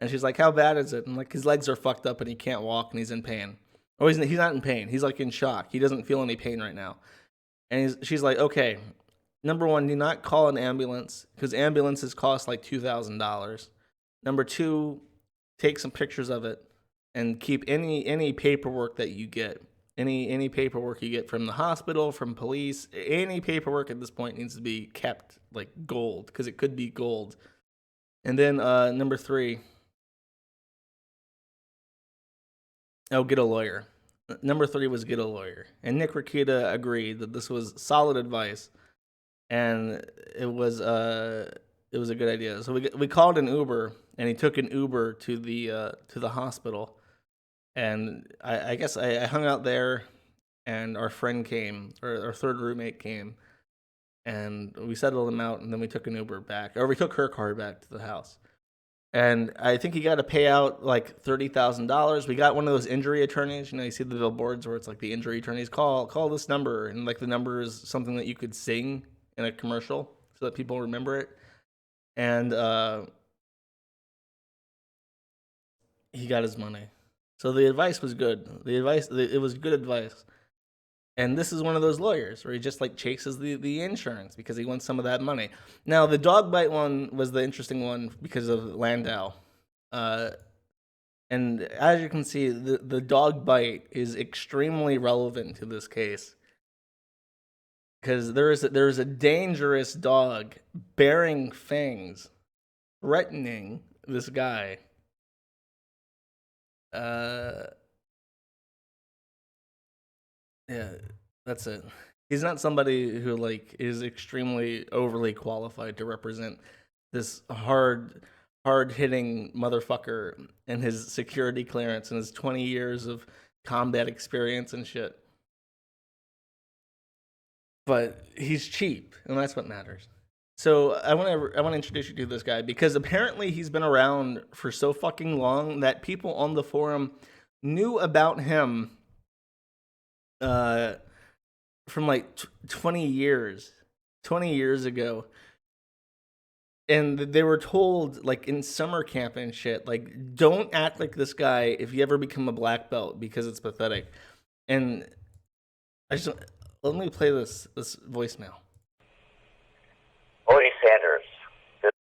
Speaker 1: And she's like, "How bad is it?" And like, his legs are fucked up, and he can't walk, and he's in pain. Oh, he's not in pain. He's like in shock. He doesn't feel any pain right now. And she's like, "Okay, number one, do not call an ambulance because ambulances cost like $2,000. Number two, take some pictures of it and keep any paperwork that you get. Any paperwork you get from the hospital, from police, any paperwork at this point needs to be kept like gold because it could be gold." And then number three, get a lawyer. Number three was get a lawyer. And Nick Rikita agreed that this was solid advice, and it was a good idea. So we called an Uber, and he took an Uber to the hospital. And I guess I hung out there, and our friend came, or our third roommate came, and we settled him out, and then we took an Uber back, or we took her car back to the house. And I think he got to pay out like $30,000. We got one of those injury attorneys. You know, you see the billboards where it's like the injury attorneys call this number, and like the number is something that you could sing in a commercial so that people remember it. And he got his money. So the advice was good. It was good advice. And this is one of those lawyers where he just like chases the insurance because he wants some of that money. Now the dog bite one was the interesting one because of Landau. And as you can see, the dog bite is extremely relevant to this case because there is a dangerous dog bearing fangs, threatening this guy. Yeah, that's it. He's not somebody who like is extremely overly qualified to represent this hard hitting motherfucker and his security clearance and his 20 years of combat experience and shit. But he's cheap, and that's what matters. So I want to introduce you to this guy because apparently he's been around for so fucking long that people on the forum knew about him uh from like 20 years ago, and they were told like in summer camp and shit, like don't act like this guy if you ever become a black belt because it's pathetic. And I just let me play this voicemail.
Speaker 2: Odie Sanders.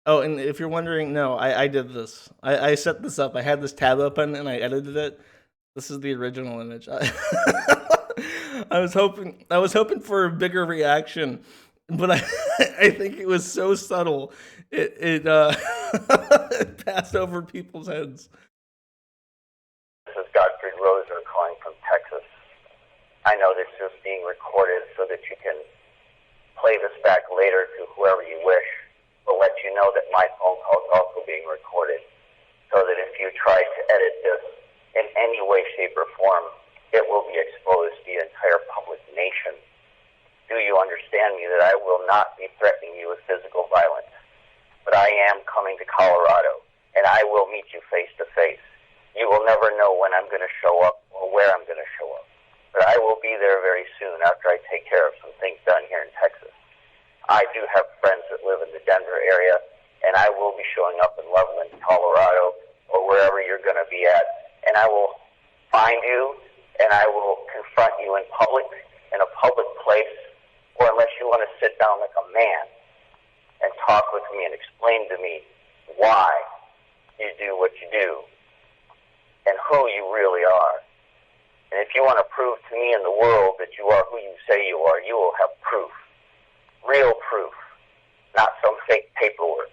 Speaker 1: Oh, and if you're wondering, no, I did this. I set this up. I had this tab open and I edited it. This is the original image. I was hoping for a bigger reaction, but I think it was so subtle. It it passed over people's heads.
Speaker 2: This is Godfrey Roser calling from Texas. I know this is being recorded so that you can play this back later to whoever you wish, but let you know that my phone call is also being recorded, so that if you try to edit this in any way, shape, or form, it will be exposed to the entire public nation. Do you understand me that I will not be threatening you with physical violence? But I am coming to Colorado, and I will meet you face to face. You will never know when I'm going to show up or where I'm going to show up. But I will be there very soon after I take care of some things done here in Texas. I do have friends that live in the Denver area, and I will be showing up in Loveland, Colorado, or wherever you're going to be at, and I will find you, and I will confront you in public, in a public place, or unless you want to sit down like a man and talk with me and explain to me why you do what you do and who you really are. And if you want to prove to me in the world that you are who you say you are, you will have proof. Real proof, not some fake paperwork.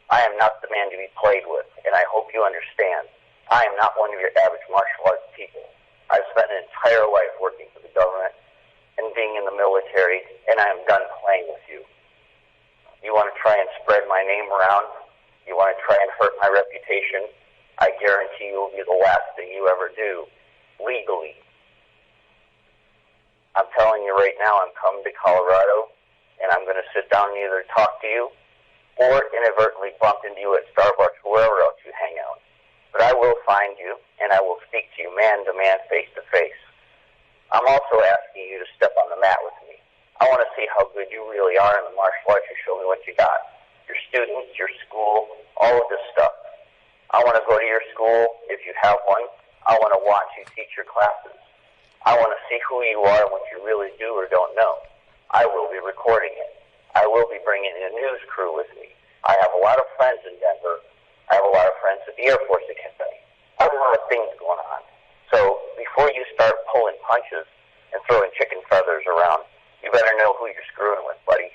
Speaker 2: I am not the man to be played with, and I hope you understand. I am not one of your average martial arts people. I've spent an entire life working for the government and being in the military, and I am done playing with you. You want to try and spread my name around? You want to try and hurt my reputation? I guarantee you will be the last thing you ever do, legally. I'm telling you right now, I'm coming to Colorado, and I'm going to sit down and either talk to you or inadvertently bump into you at Starbucks or wherever else you hang out. But I will find you, and I will speak to you man to man, face to face. I'm also asking you to step on the mat with me. I want to see how good you really are in the martial arts and show me what you got. Your students, your school, all of this stuff. I want to go to your school, if you have one. I want to watch you teach your classes. I want to see who you are and what you really do or don't know. I will be recording it. I will be bringing in a news crew with me. I have a lot of friends in Denver. I have a lot of friends at the Air Force Academy. I have a lot of things going on. So before you start pulling punches and throwing chicken feathers around, you better know who you're screwing with, buddy.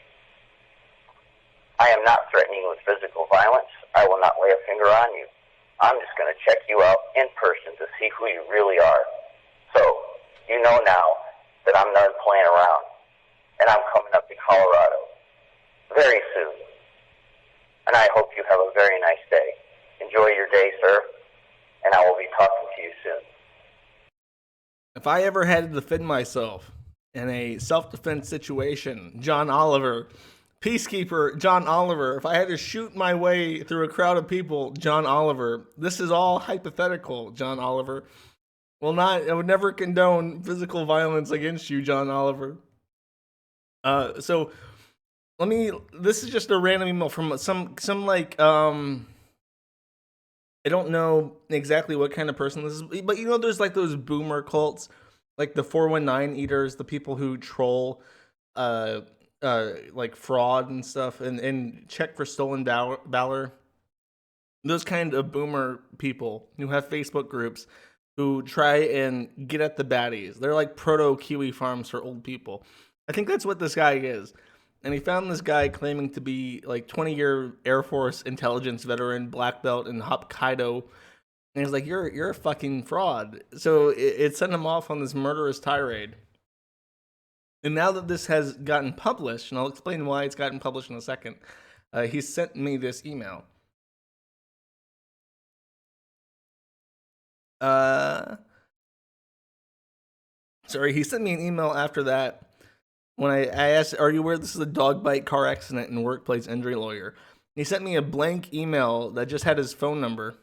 Speaker 2: I am not threatening you with physical violence. I will not lay a finger on you. I'm just going to check you out in person to see who you really are. So you know now that I'm done playing around, and I'm coming up to Colorado very soon. And I hope you have a very nice day. Enjoy your day, sir, and I will be talking to you soon.
Speaker 1: If I ever had to defend myself in a self-defense situation, John Oliver, peacekeeper John Oliver, if I had to shoot my way through a crowd of people, John Oliver, this is all hypothetical, John Oliver. I would never condone physical violence against you, John Oliver. So this is just a random email from some like, I don't know exactly what kind of person this is, but you know, there's like those boomer cults, like the 419 eaters, the people who troll, like fraud and stuff, and check for stolen valor. Those kind of boomer people who have Facebook groups who try and get at the baddies. They're like proto Kiwi farms for old people. I think that's what this guy is. And he found this guy claiming to be like 20-year Air Force intelligence veteran, black belt in Hokkaido. And he's like, you're a fucking fraud. So it sent him off on this murderous tirade. And now that this has gotten published, and I'll explain why it's gotten published in a second, he sent me this email. He sent me an email after that when I asked, are you aware this is a dog bite car accident and workplace injury lawyer? He sent me a blank email that just had his phone number.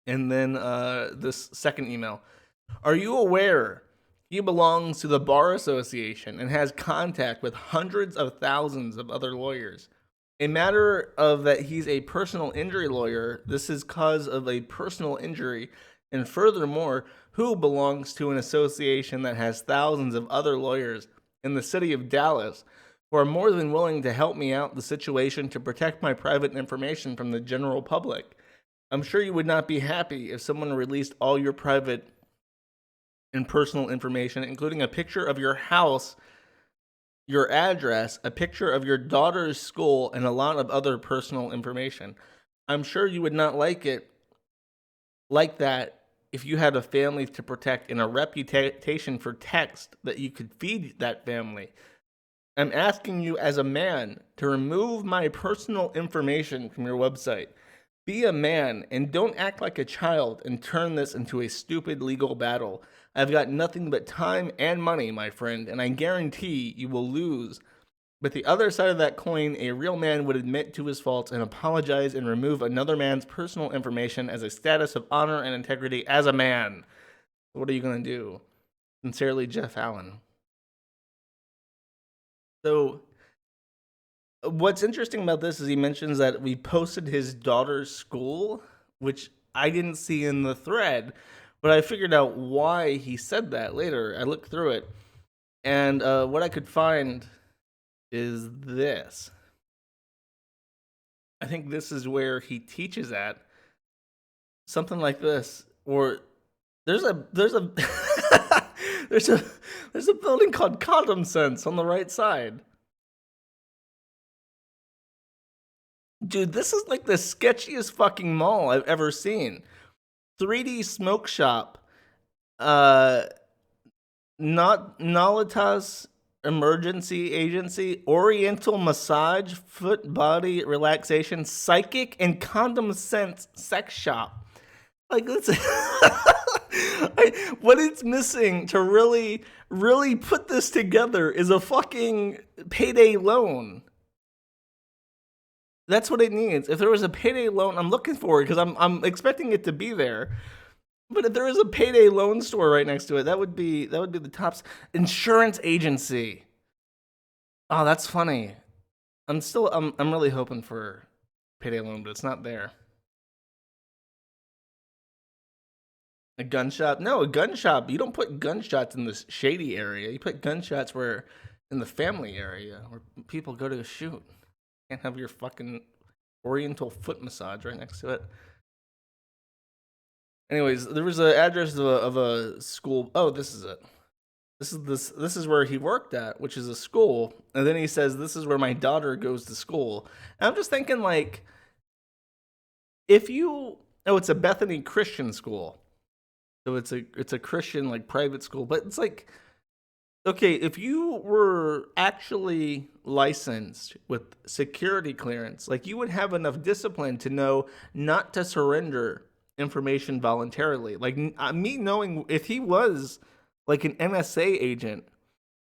Speaker 1: And then this second email. Are you aware he belongs to the Bar Association and has contact with hundreds of thousands of other lawyers? A matter of that he's a personal injury lawyer, this is cause of a personal injury, and furthermore, who belongs to an association that has thousands of other lawyers in the city of Dallas who are more than willing to help me out the situation to protect my private information from the general public. I'm sure you would not be happy if someone released all your private and personal information, including a picture of your house, your address, a picture of your daughter's school, and a lot of other personal information. I'm sure you would not like it like that if you had a family to protect and a reputation for text that you could feed that family. I'm asking you as a man to remove my personal information from your website. Be a man and don't act like a child and turn this into a stupid legal battle. I've got nothing but time and money, my friend, and I guarantee you will lose. But the other side of that coin, a real man would admit to his faults and apologize and remove another man's personal information as a status of honor and integrity as a man. What are you going to do? Sincerely, Jeff Allen. So, what's interesting about this is he mentions that we posted his daughter's school, which I didn't see in the thread, but I figured out why he said that later. I looked through it, and what I could find is this. I think this is where he teaches at something like this, or there's a there's a building called Condom Sense on the right side. Dude, this is like the sketchiest fucking mall I've ever seen. 3D Smoke Shop, Nolitas Emergency Agency, Oriental Massage, Foot Body Relaxation, Psychic, and Condom Sense Sex Shop. Like, let's what it's missing to really, really put this together is a fucking payday loan. That's what it needs. If there was a payday loan, I'm looking for it because I'm expecting it to be there. But if there is a payday loan store right next to it, that would be the tops. Insurance agency. Oh, that's funny. I'm really hoping for payday loan, but it's not there. A gun shop? No, a gun shop. You don't put gunshots in this shady area. You put gunshots where in the family area where people go to shoot. Can't have your fucking Oriental foot massage right next to it. Anyways, there was an address of a school. Oh, this is it. This is where he worked at, which is a school. And then he says, "This is where my daughter goes to school." And I'm just thinking, like, it's a Bethany Christian school, so it's a Christian like private school. But it's like, okay, if you were actually licensed with security clearance, like you would have enough discipline to know not to surrender information voluntarily. Like me knowing if he was like an NSA agent,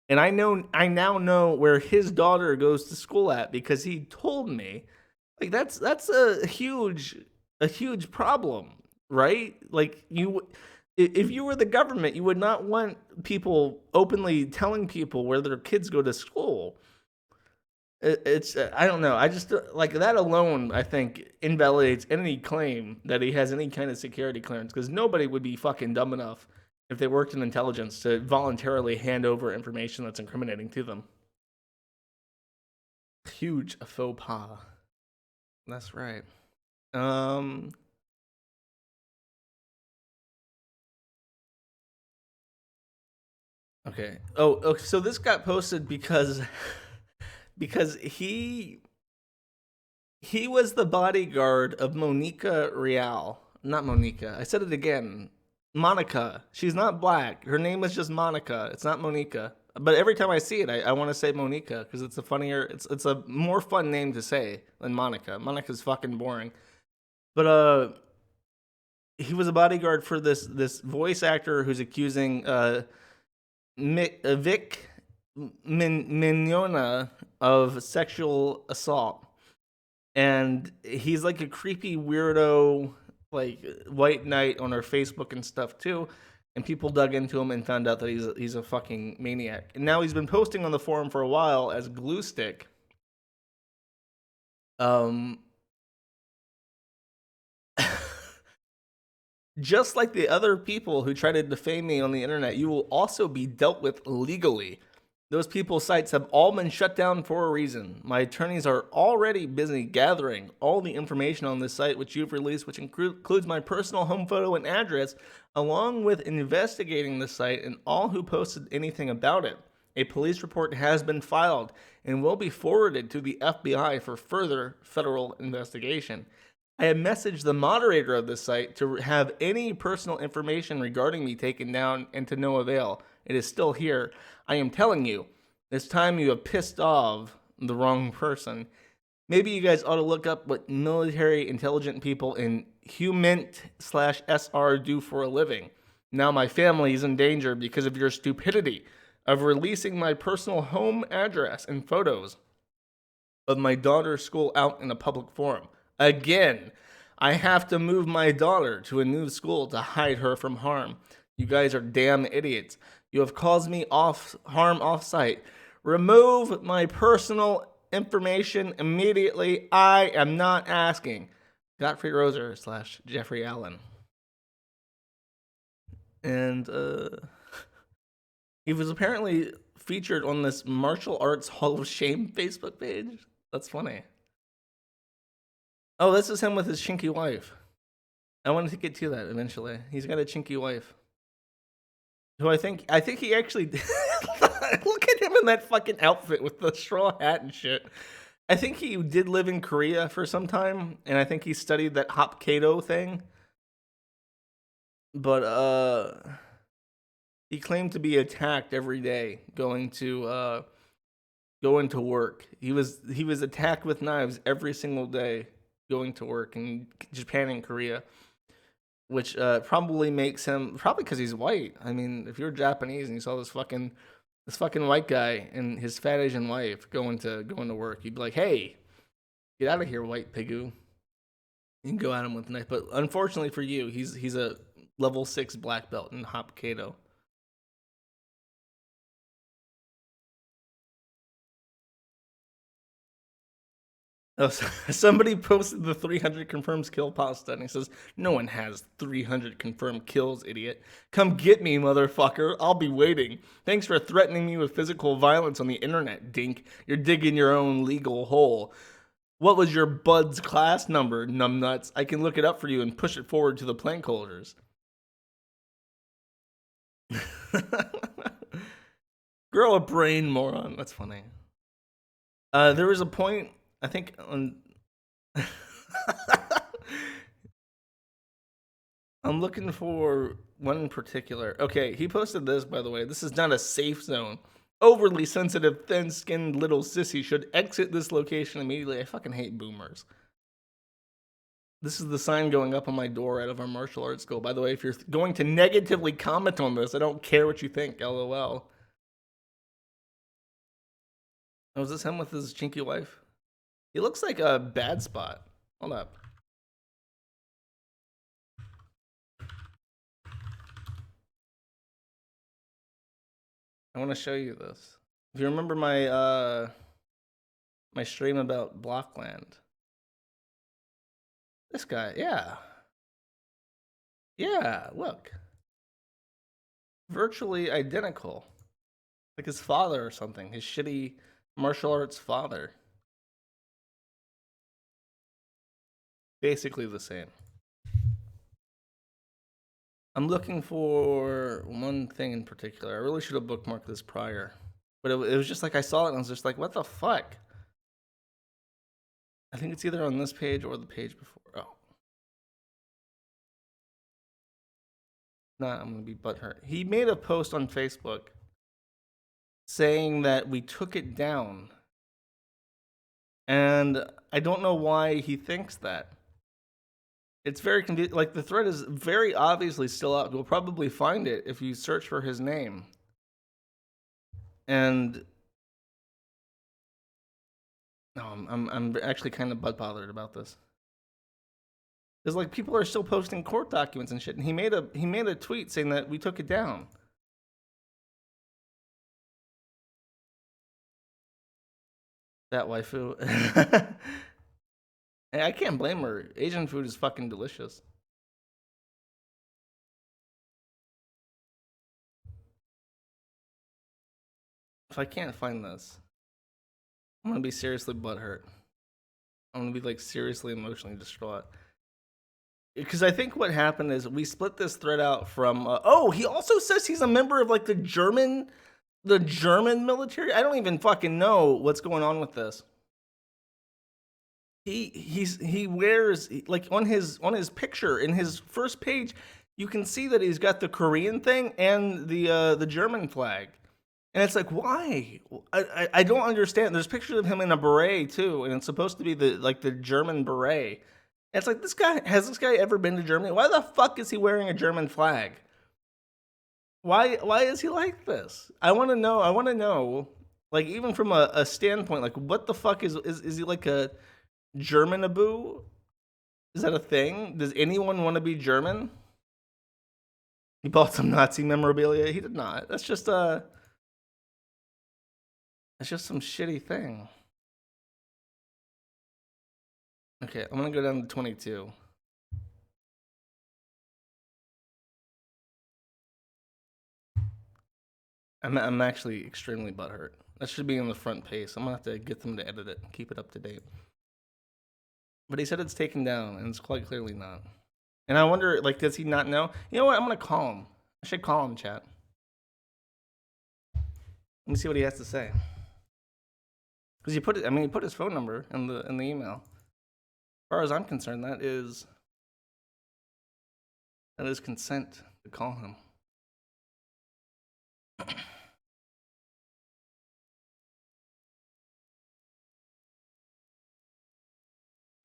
Speaker 1: and I now know where his daughter goes to school at because he told me, like that's a huge problem, right? Like if you were the government, you would not want people openly telling people where their kids go to school. It's I don't know. I just like that alone. I think invalidates any claim that he has any kind of security clearance because nobody would be fucking dumb enough if they worked in intelligence to voluntarily hand over information that's incriminating to them. Huge faux pas. That's right. Um. Okay. Oh, okay. So this got posted because because he was the bodyguard of Monica Real. Not Monica. I said it again. Monica. She's not black. Her name is just Monica. It's not Monica. But every time I see it, I want to say Monica because it's a funnier, it's a more fun name to say than Monica. Monica's fucking boring. But he was a bodyguard for this voice actor who's accusing Vic Mignogna of sexual assault, and he's like a creepy weirdo, like white knight on our Facebook and stuff too. And people dug into him and found out that he's a fucking maniac. And now he's been posting on the forum for a while as Glue Stick. Um, just like the other people who try to defame me on the internet, you will also be dealt with legally. Those people's sites have all been shut down for a reason. My attorneys are already busy gathering all the information on this site which you've released, which includes my personal home photo and address, along with investigating the site and all who posted anything about it. A police report has been filed and will be forwarded to the FBI for further federal investigation. I have messaged the moderator of this site to have any personal information regarding me taken down, and to no avail. It is still here. I am telling you, this time you have pissed off the wrong person. Maybe you guys ought to look up what military intelligent people in Humint/SR do for a living. Now my family is in danger because of your stupidity of releasing my personal home address and photos of my daughter's school out in a public forum. Again, I have to move my daughter to a new school to hide her from harm. You guys are damn idiots. You have caused me harm off site. Remove my personal information immediately. I am not asking. Godfrey Roser / Jeffrey Allen. And he was apparently featured on this martial arts Hall of Shame Facebook page. That's funny. Oh, this is him with his chinky wife. I wanted to get to that eventually. He's got a chinky wife. Who I think he actually look at him in that fucking outfit with the straw hat and shit. I think he did live in Korea for some time, and I think he studied that Hokkaido thing. But he claimed to be attacked every day going to work. He was attacked with knives every single day going to work in Japan and Korea, which probably makes him, probably because he's white. I mean, if you're Japanese and you saw this fucking white guy and his fat Asian wife going to work, you'd be like, hey, get out of here, white pigoo. You can go at him with a knife. But unfortunately for you, he's a level 6 black belt in Hokkaido. Oh, somebody posted the 300 confirmed kill pasta, and he says, no one has 300 confirmed kills, idiot. Come get me, motherfucker. I'll be waiting. Thanks for threatening me with physical violence on the internet, dink. You're digging your own legal hole. What was your bud's class number, numbnuts? I can look it up for you and push it forward to the plank holders. Grow a brain, moron. That's funny. There was a point, I think, on. I'm looking for one in particular. Okay, he posted this, by the way. This is not a safe zone. Overly sensitive, thin-skinned little sissy should exit this location immediately. I fucking hate boomers. This is the sign going up on my door out of our martial arts school. By the way, if you're going to negatively comment on this, I don't care what you think. LOL. Oh, is this him with his chinky wife? He looks like a bad spot. Hold up. I want to show you this. If you remember my my stream about Blockland. This guy, yeah. Yeah, look. Virtually identical. Like his father or something. His shitty martial arts father. basically the same. I'm looking for one thing in particular. I really should have bookmarked this prior. But it was just like I saw it and I was just like, what the fuck? I think it's either on this page or the page before. Oh. Nah, I'm going to be butthurt. He made a post on Facebook saying that we took it down. And I don't know why he thinks that. It's very confusing. Like, the thread is very obviously still up. You'll probably find it if you search for his name. And no, I'm actually kind of butt bothered about this. Because like people are still posting court documents and shit, and he made a tweet saying that we took it down. That waifu. I can't blame her. Asian food is fucking delicious. If I can't find this, I'm gonna be seriously butthurt. I'm gonna be like seriously emotionally distraught. Because I think what happened is we split this thread out from. He also says he's a member of like the German military. I don't even fucking know what's going on with this. He wears like on his picture in his first page, you can see that he's got the Korean thing and the German flag. And it's like, why? I don't understand. There's pictures of him in a beret too, and it's supposed to be the German beret. And it's like, has this guy ever been to Germany? Why the fuck is he wearing a German flag? Why is he like this? I want to know. Like, even from a standpoint, like, what the fuck is he like a German aboo? Is that a thing? Does anyone want to be German? He bought some Nazi memorabilia. He did not. That's just some shitty thing. Okay, I'm gonna go down to 22. I'm actually extremely butthurt. That should be on the front page. I'm gonna have to get them to edit it and keep it up to date. But he said it's taken down, and it's quite clearly not. And I wonder, like, does he not know? You know what? I'm gonna call him. I should call him, chat. Let me see what he has to say. Because he put his phone number in the email. As far as I'm concerned, that is consent to call him.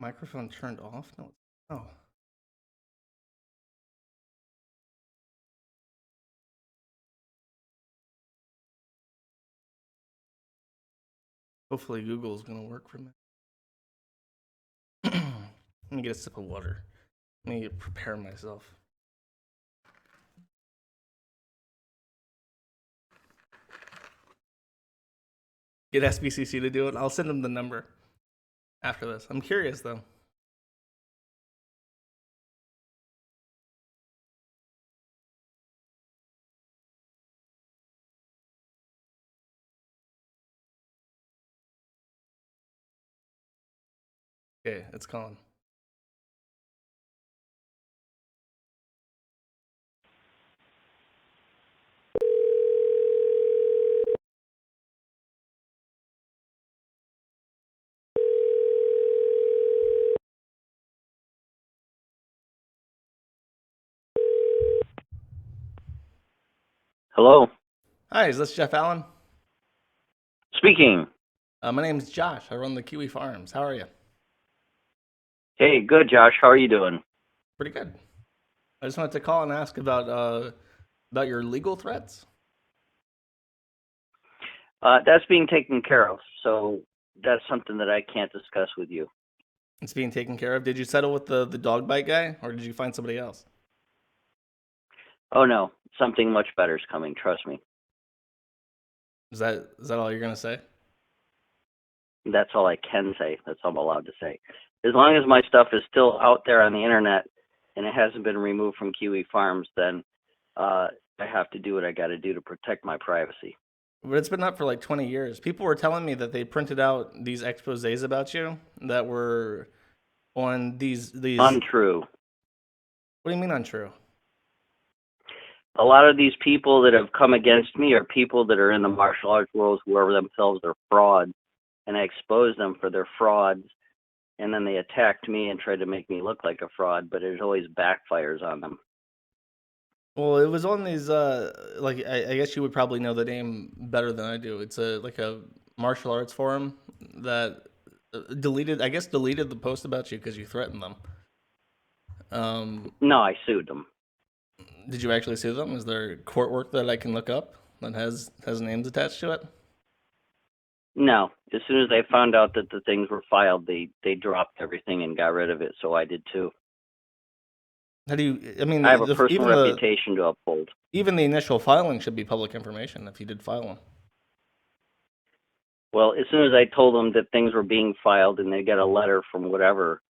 Speaker 1: Microphone turned off? No. Oh. Hopefully Google's gonna work for me. Let me get a sip of water. Let me prepare myself. Get SBCC to do it. I'll send them the number after this. I'm curious though. Okay, it's calling.
Speaker 3: Hello.
Speaker 1: Hi, is this Jeff Allen?
Speaker 3: Speaking.
Speaker 1: My name's Josh. I run the Kiwi Farms. How are you?
Speaker 3: Hey, good, Josh. How are you doing?
Speaker 1: Pretty good. I just wanted to call and ask about your legal threats.
Speaker 3: That's being taken care of, so that's something that I can't discuss with you.
Speaker 1: It's being taken care of. Did you settle with the dog bite guy, or did you find somebody else?
Speaker 3: Oh, no. Something much better is coming. Trust me.
Speaker 1: Is that all you're gonna say?
Speaker 3: That's all I can say. That's all I'm allowed to say. As long as my stuff is still out there on the internet and it hasn't been removed from Kiwi Farms, then I have to do what I got to do to protect my privacy.
Speaker 1: But it's been up for like 20 years. People were telling me that they printed out these exposés about you that were on these.
Speaker 3: Untrue.
Speaker 1: What do you mean untrue?
Speaker 3: A lot of these people that have come against me are people that are in the martial arts world who are themselves are frauds, and I expose them for their frauds, and then they attacked me and tried to make me look like a fraud, but it always backfires on them.
Speaker 1: Well, it was on these. Like I guess you would probably know the name better than I do. It's a martial arts forum that deleted the post about you because you threatened them.
Speaker 3: No, I sued them.
Speaker 1: Did you actually sue them? Is there court work that I can look up that has names attached to it?
Speaker 3: No. As soon as they found out that the things were filed, they dropped everything and got rid of it, so I did too.
Speaker 1: How do you? I mean,
Speaker 3: I have a personal reputation to uphold.
Speaker 1: Even the initial filing should be public information if you did file them.
Speaker 3: Well, as soon as I told them that things were being filed and they got a letter from whatever.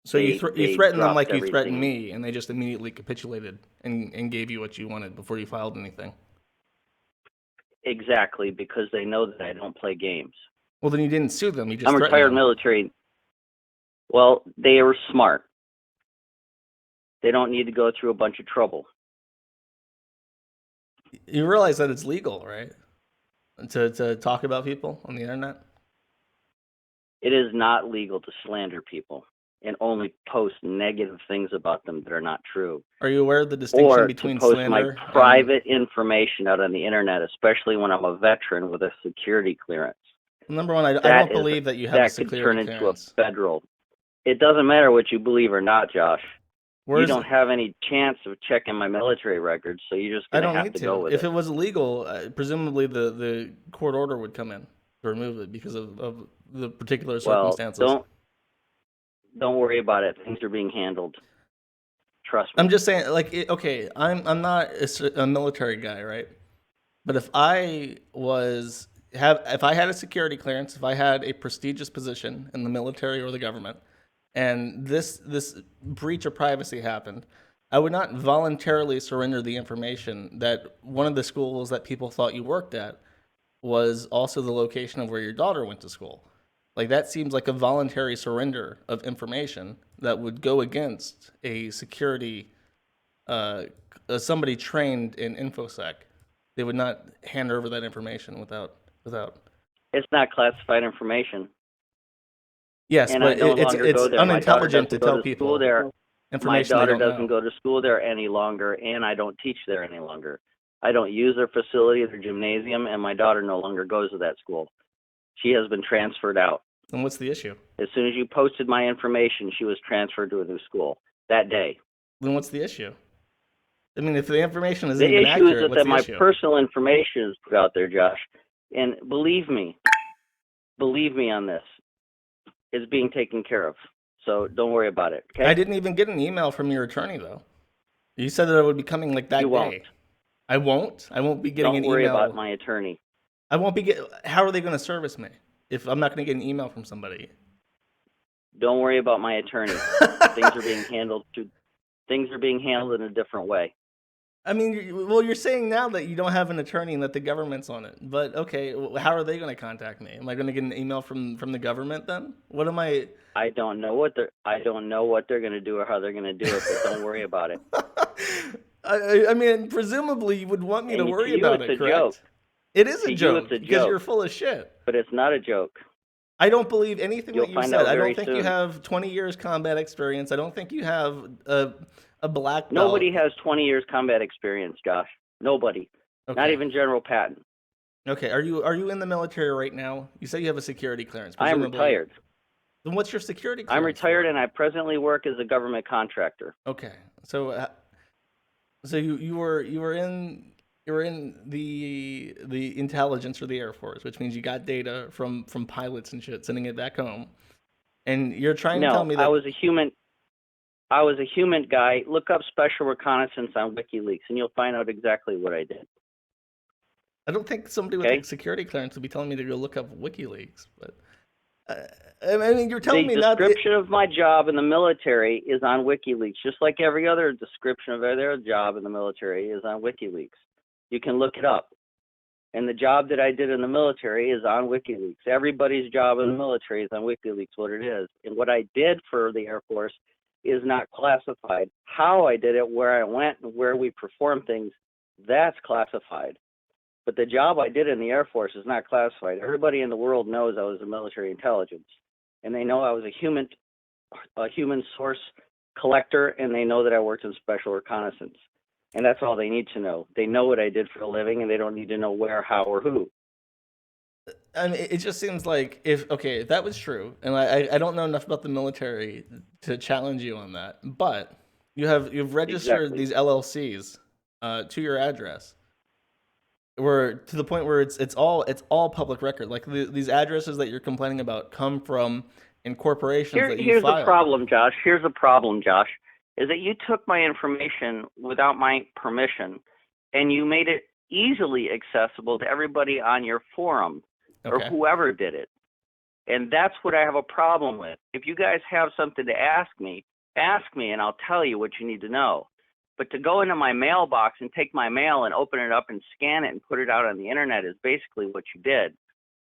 Speaker 1: So you threatened them like you threatened me, and they just immediately capitulated and gave you what you wanted before you filed anything.
Speaker 3: Exactly, because they know that I don't play games.
Speaker 1: Well, then you didn't sue them. You just
Speaker 3: I'm retired military. Well, they were smart. They don't need to go through a bunch of trouble.
Speaker 1: You realize that it's legal, right? To talk about people on the internet?
Speaker 3: It is not legal to slander people and only post negative things about them that are not true.
Speaker 1: Are you aware of the distinction between slander?
Speaker 3: Or to post my private information out on the internet, especially when I'm a veteran with a security clearance.
Speaker 1: Number one, I don't believe that you have a security clearance.
Speaker 3: That could turn into a federal. It doesn't matter what you believe or not, Josh. You don't have any chance of checking my military records, so you're just going to have to go with it.
Speaker 1: If it was illegal, presumably the court order would come in to remove it because of the particular circumstances.
Speaker 3: Well, don't worry about it. Things are being handled. Trust me.
Speaker 1: I'm just saying, okay, I'm not a military guy, right? But if I had a security clearance, if I had a prestigious position in the military or the government, and this breach of privacy happened, I would not voluntarily surrender the information that one of the schools that people thought you worked at was also the location of where your daughter went to school. Like, that seems like a voluntary surrender of information that would go against a security, somebody trained in InfoSec. They would not hand over that information without.
Speaker 3: It's not classified information.
Speaker 1: Yes, and but it's unintelligent to tell people
Speaker 3: there.
Speaker 1: Information
Speaker 3: my daughter doesn't go to school there any longer, and I don't teach there any longer. I don't use their facility, their gymnasium, and my daughter no longer goes to that school. She has been transferred out.
Speaker 1: And what's the issue?
Speaker 3: As soon as you posted my information, she was transferred to a new school that day.
Speaker 1: Then what's the issue? I mean, if the information isn't even accurate,
Speaker 3: the issue is that my personal information is put out there, Josh. And believe me on this. It's being taken care of. So don't worry about it, okay?
Speaker 1: I didn't even get an email from your attorney, though. You said that it would be coming like that day.
Speaker 3: You won't.
Speaker 1: I won't? I won't be getting an email.
Speaker 3: Don't worry about my attorney.
Speaker 1: I won't be How are they going to service me if I'm not going to get an email from somebody?
Speaker 3: Don't worry about my attorney. Things are being handled in a different way.
Speaker 1: I mean, well, you're saying now that you don't have an attorney and that the government's on it. But okay, how are they going to contact me? Am I going to get an email from the government then? What am I?
Speaker 3: I don't know what they're going to do or how they're going to do it, but don't worry about it.
Speaker 1: I mean, presumably you would want me to worry about it, correct?
Speaker 3: Joke.
Speaker 1: It is a joke because you're full of shit.
Speaker 3: But it's not a joke.
Speaker 1: I don't believe anything that you said. I don't think you have 20 years combat experience. I don't think you have a black belt.
Speaker 3: Nobody has 20 years combat experience, Josh. Nobody. Okay. Not even General Patton.
Speaker 1: Okay. Are you in the military right now? You say you have a security clearance.
Speaker 3: I am retired.
Speaker 1: Then what's your security clearance?
Speaker 3: I'm retired and I presently work as a government contractor.
Speaker 1: Okay. So you were in the intelligence or the Air Force, which means you got data from pilots and shit, sending it back home. And you're trying to tell me that
Speaker 3: I was a human guy. Look up special reconnaissance on WikiLeaks, and you'll find out exactly what I did.
Speaker 1: I don't think somebody with a security clearance would be telling me to go look up WikiLeaks. But I mean, you're telling me not.
Speaker 3: The description of my job in the military is on WikiLeaks, just like every other description of their job in the military is on WikiLeaks. You can look it up. And the job that I did in the military is on WikiLeaks. Everybody's job in the military is on WikiLeaks, what it is. And what I did for the Air Force is not classified. How I did it, where I went, and where we performed things, that's classified. But the job I did in the Air Force is not classified. Everybody in the world knows I was a military intelligence. And they know I was a human source collector, and they know that I worked in special reconnaissance. And that's all they need to know. They know what I did for a living, and they don't need to know where, how, or who.
Speaker 1: I mean, it just seems like if that was true, and I don't know enough about the military to challenge you on that, but you've registered these LLCs to your address, where to the point where it's all public record. Like these addresses that you're complaining about come from corporations that you
Speaker 3: Here's
Speaker 1: filed.
Speaker 3: the problem, Josh. Here's the problem, Josh, is that you took my information without my permission, and you made it easily accessible to everybody on your forum or whoever did it. And that's what I have a problem with. If you guys have something to ask me, and I'll tell you what you need to know. But to go into my mailbox and take my mail and open it up and scan it and put it out on the internet is basically what you did.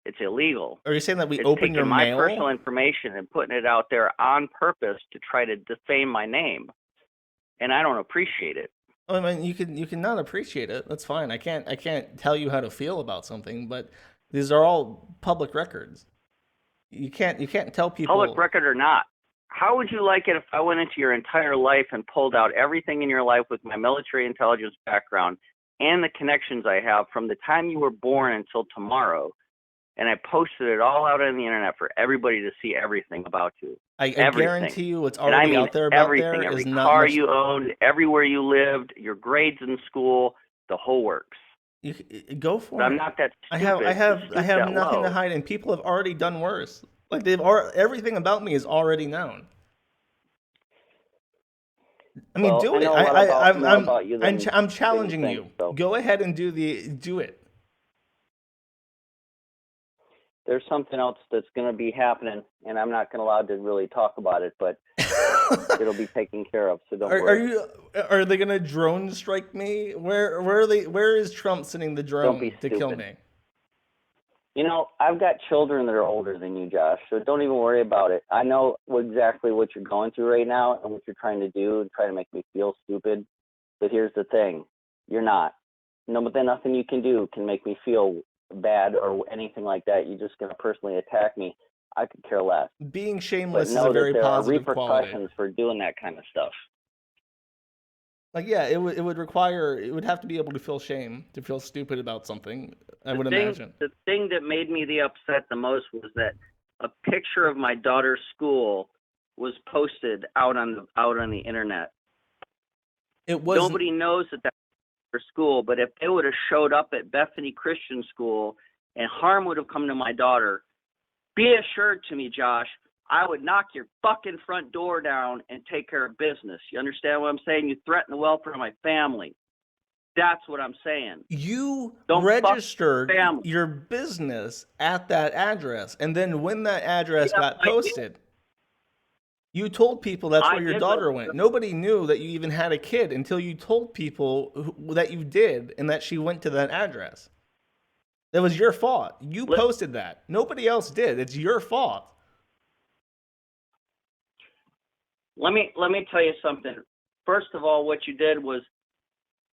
Speaker 3: It's illegal.
Speaker 1: Are you saying that we open your
Speaker 3: mail?
Speaker 1: Taking
Speaker 3: my personal information and putting it out there on purpose to try to defame my name. And I don't appreciate it.
Speaker 1: I mean, you can not appreciate it. That's fine. I can't tell you how to feel about something, but these are all public records. You can't tell people.
Speaker 3: Public record or not. How would you like it if I went into your entire life and pulled out everything in your life with my military intelligence background and the connections I have from the time you were born until tomorrow, and I posted it all out on the internet for everybody to see everything about you?
Speaker 1: I guarantee you what's already out there about
Speaker 3: everything,
Speaker 1: there
Speaker 3: every
Speaker 1: is not
Speaker 3: car
Speaker 1: much...
Speaker 3: you owned, everywhere you lived, your grades in school, the whole works.
Speaker 1: You go for
Speaker 3: but
Speaker 1: it.
Speaker 3: I'm not that stupid.
Speaker 1: I have nothing to hide, and people have already done worse. Like everything about me is already known. I mean, do it. I'm challenging you. So. Go ahead and do it.
Speaker 3: There's something else that's going to be happening, and I'm not going to allow to really talk about it, but it'll be taken care of. So don't worry.
Speaker 1: Are they going to drone strike me? Where is Trump sending the drone to kill me?
Speaker 3: You know, I've got children that are older than you, Josh, so don't even worry about it. I know exactly what you're going through right now and what you're trying to do and trying to make me feel stupid. But here's the thing. You're not. Nothing you can do can make me feel bad or anything like that. You're just going to personally attack me. I could care less.
Speaker 1: Being shameless is a very positive quality.
Speaker 3: There are repercussions for doing that kind of stuff.
Speaker 1: Like, yeah, it would have to be able to feel shame, to feel stupid about something, I would imagine.
Speaker 3: The thing that made me the upset the most was that a picture of my daughter's school was posted out on the internet. Nobody knows that that's her school, but if they would have showed up at Bethany Christian School and harm would have come to my daughter, be assured to me, Josh, I would knock your fucking front door down and take care of business. You understand what I'm saying? You threaten the welfare of my family. That's what I'm saying.
Speaker 1: You registered your business at that address, and then when that address got posted, you told people that's where your daughter went. Nobody knew that you even had a kid until you told people that you did and that she went to that address. That was your fault. You posted that. Nobody else did. It's your fault.
Speaker 3: Let me tell you something. First of all, what you did was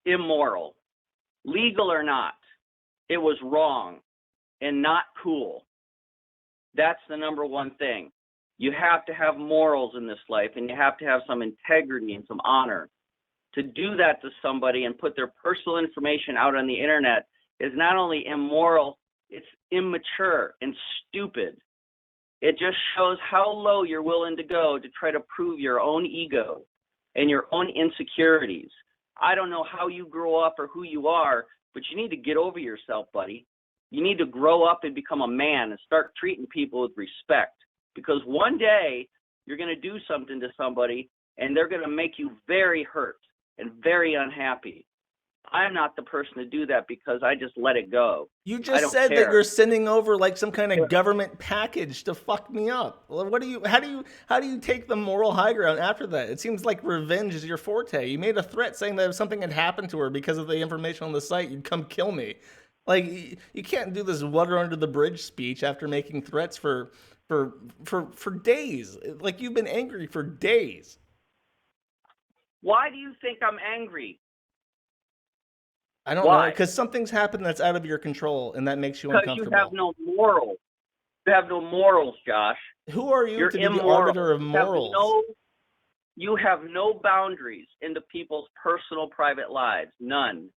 Speaker 3: immoral. Legal or not, it was wrong and not cool. That's the number one thing. You have to have morals in this life, and you have to have some integrity and some honor. To do that to somebody and put their personal information out on the internet is not only immoral, it's immature and stupid. It just shows how low you're willing to go to try to prove your own ego and your own insecurities. I don't know how you grow up or who you are, but you need to get over yourself, buddy. You need to grow up and become a man and start treating people with respect. Because one day you're going to do something to somebody and they're going to make you very hurt and very unhappy. I'm not the person to do that because I just let it go.
Speaker 1: You just said that you're sending over like some kind of government package to fuck me up. How do you take the moral high ground after that? It seems like revenge is your forte. You made a threat saying that if something had happened to her because of the information on the site, you'd come kill me. Like you can't do this water under the bridge speech after making threats for days. Like you've been angry for days.
Speaker 3: Why do you think I'm angry?
Speaker 1: I don't know,
Speaker 3: Why?
Speaker 1: because something's happened that's out of your control, and that makes you
Speaker 3: Because you have
Speaker 1: uncomfortable.
Speaker 3: no morals. You have no morals, Josh.
Speaker 1: Who are you
Speaker 3: You're
Speaker 1: to be the
Speaker 3: immoral.
Speaker 1: arbiter of morals?
Speaker 3: You have no boundaries into people's personal private lives. None.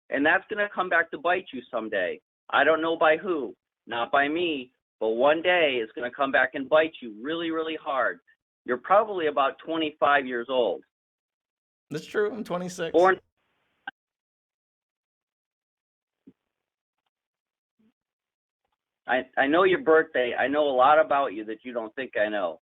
Speaker 3: And that's going to come back to bite you someday. I don't know by who, not by me, but one day it's going to come back and bite you really, really hard. You're probably about 25 years old.
Speaker 1: That's true. I'm 26.
Speaker 3: Born. I know your birthday. I know a lot about you that you don't think I know.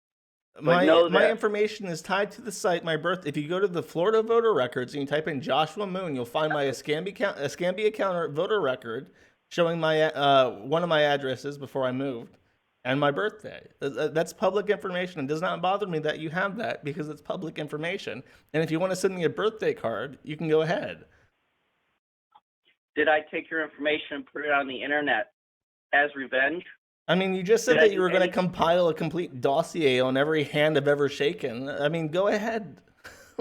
Speaker 3: But
Speaker 1: My information is tied to the site. My birth. If you go to the Florida voter records and you type in Joshua Moon, you'll find my Escambia account voter record showing my one of my addresses before I moved and my birthday. That's public information. It does not bother me that you have that because it's public information. And if you want to send me a birthday card, you can go ahead.
Speaker 3: Did I take your information and put it on the internet as revenge?
Speaker 1: I mean, you just said that you were going to compile a complete dossier on every hand I've ever shaken. I mean, go ahead.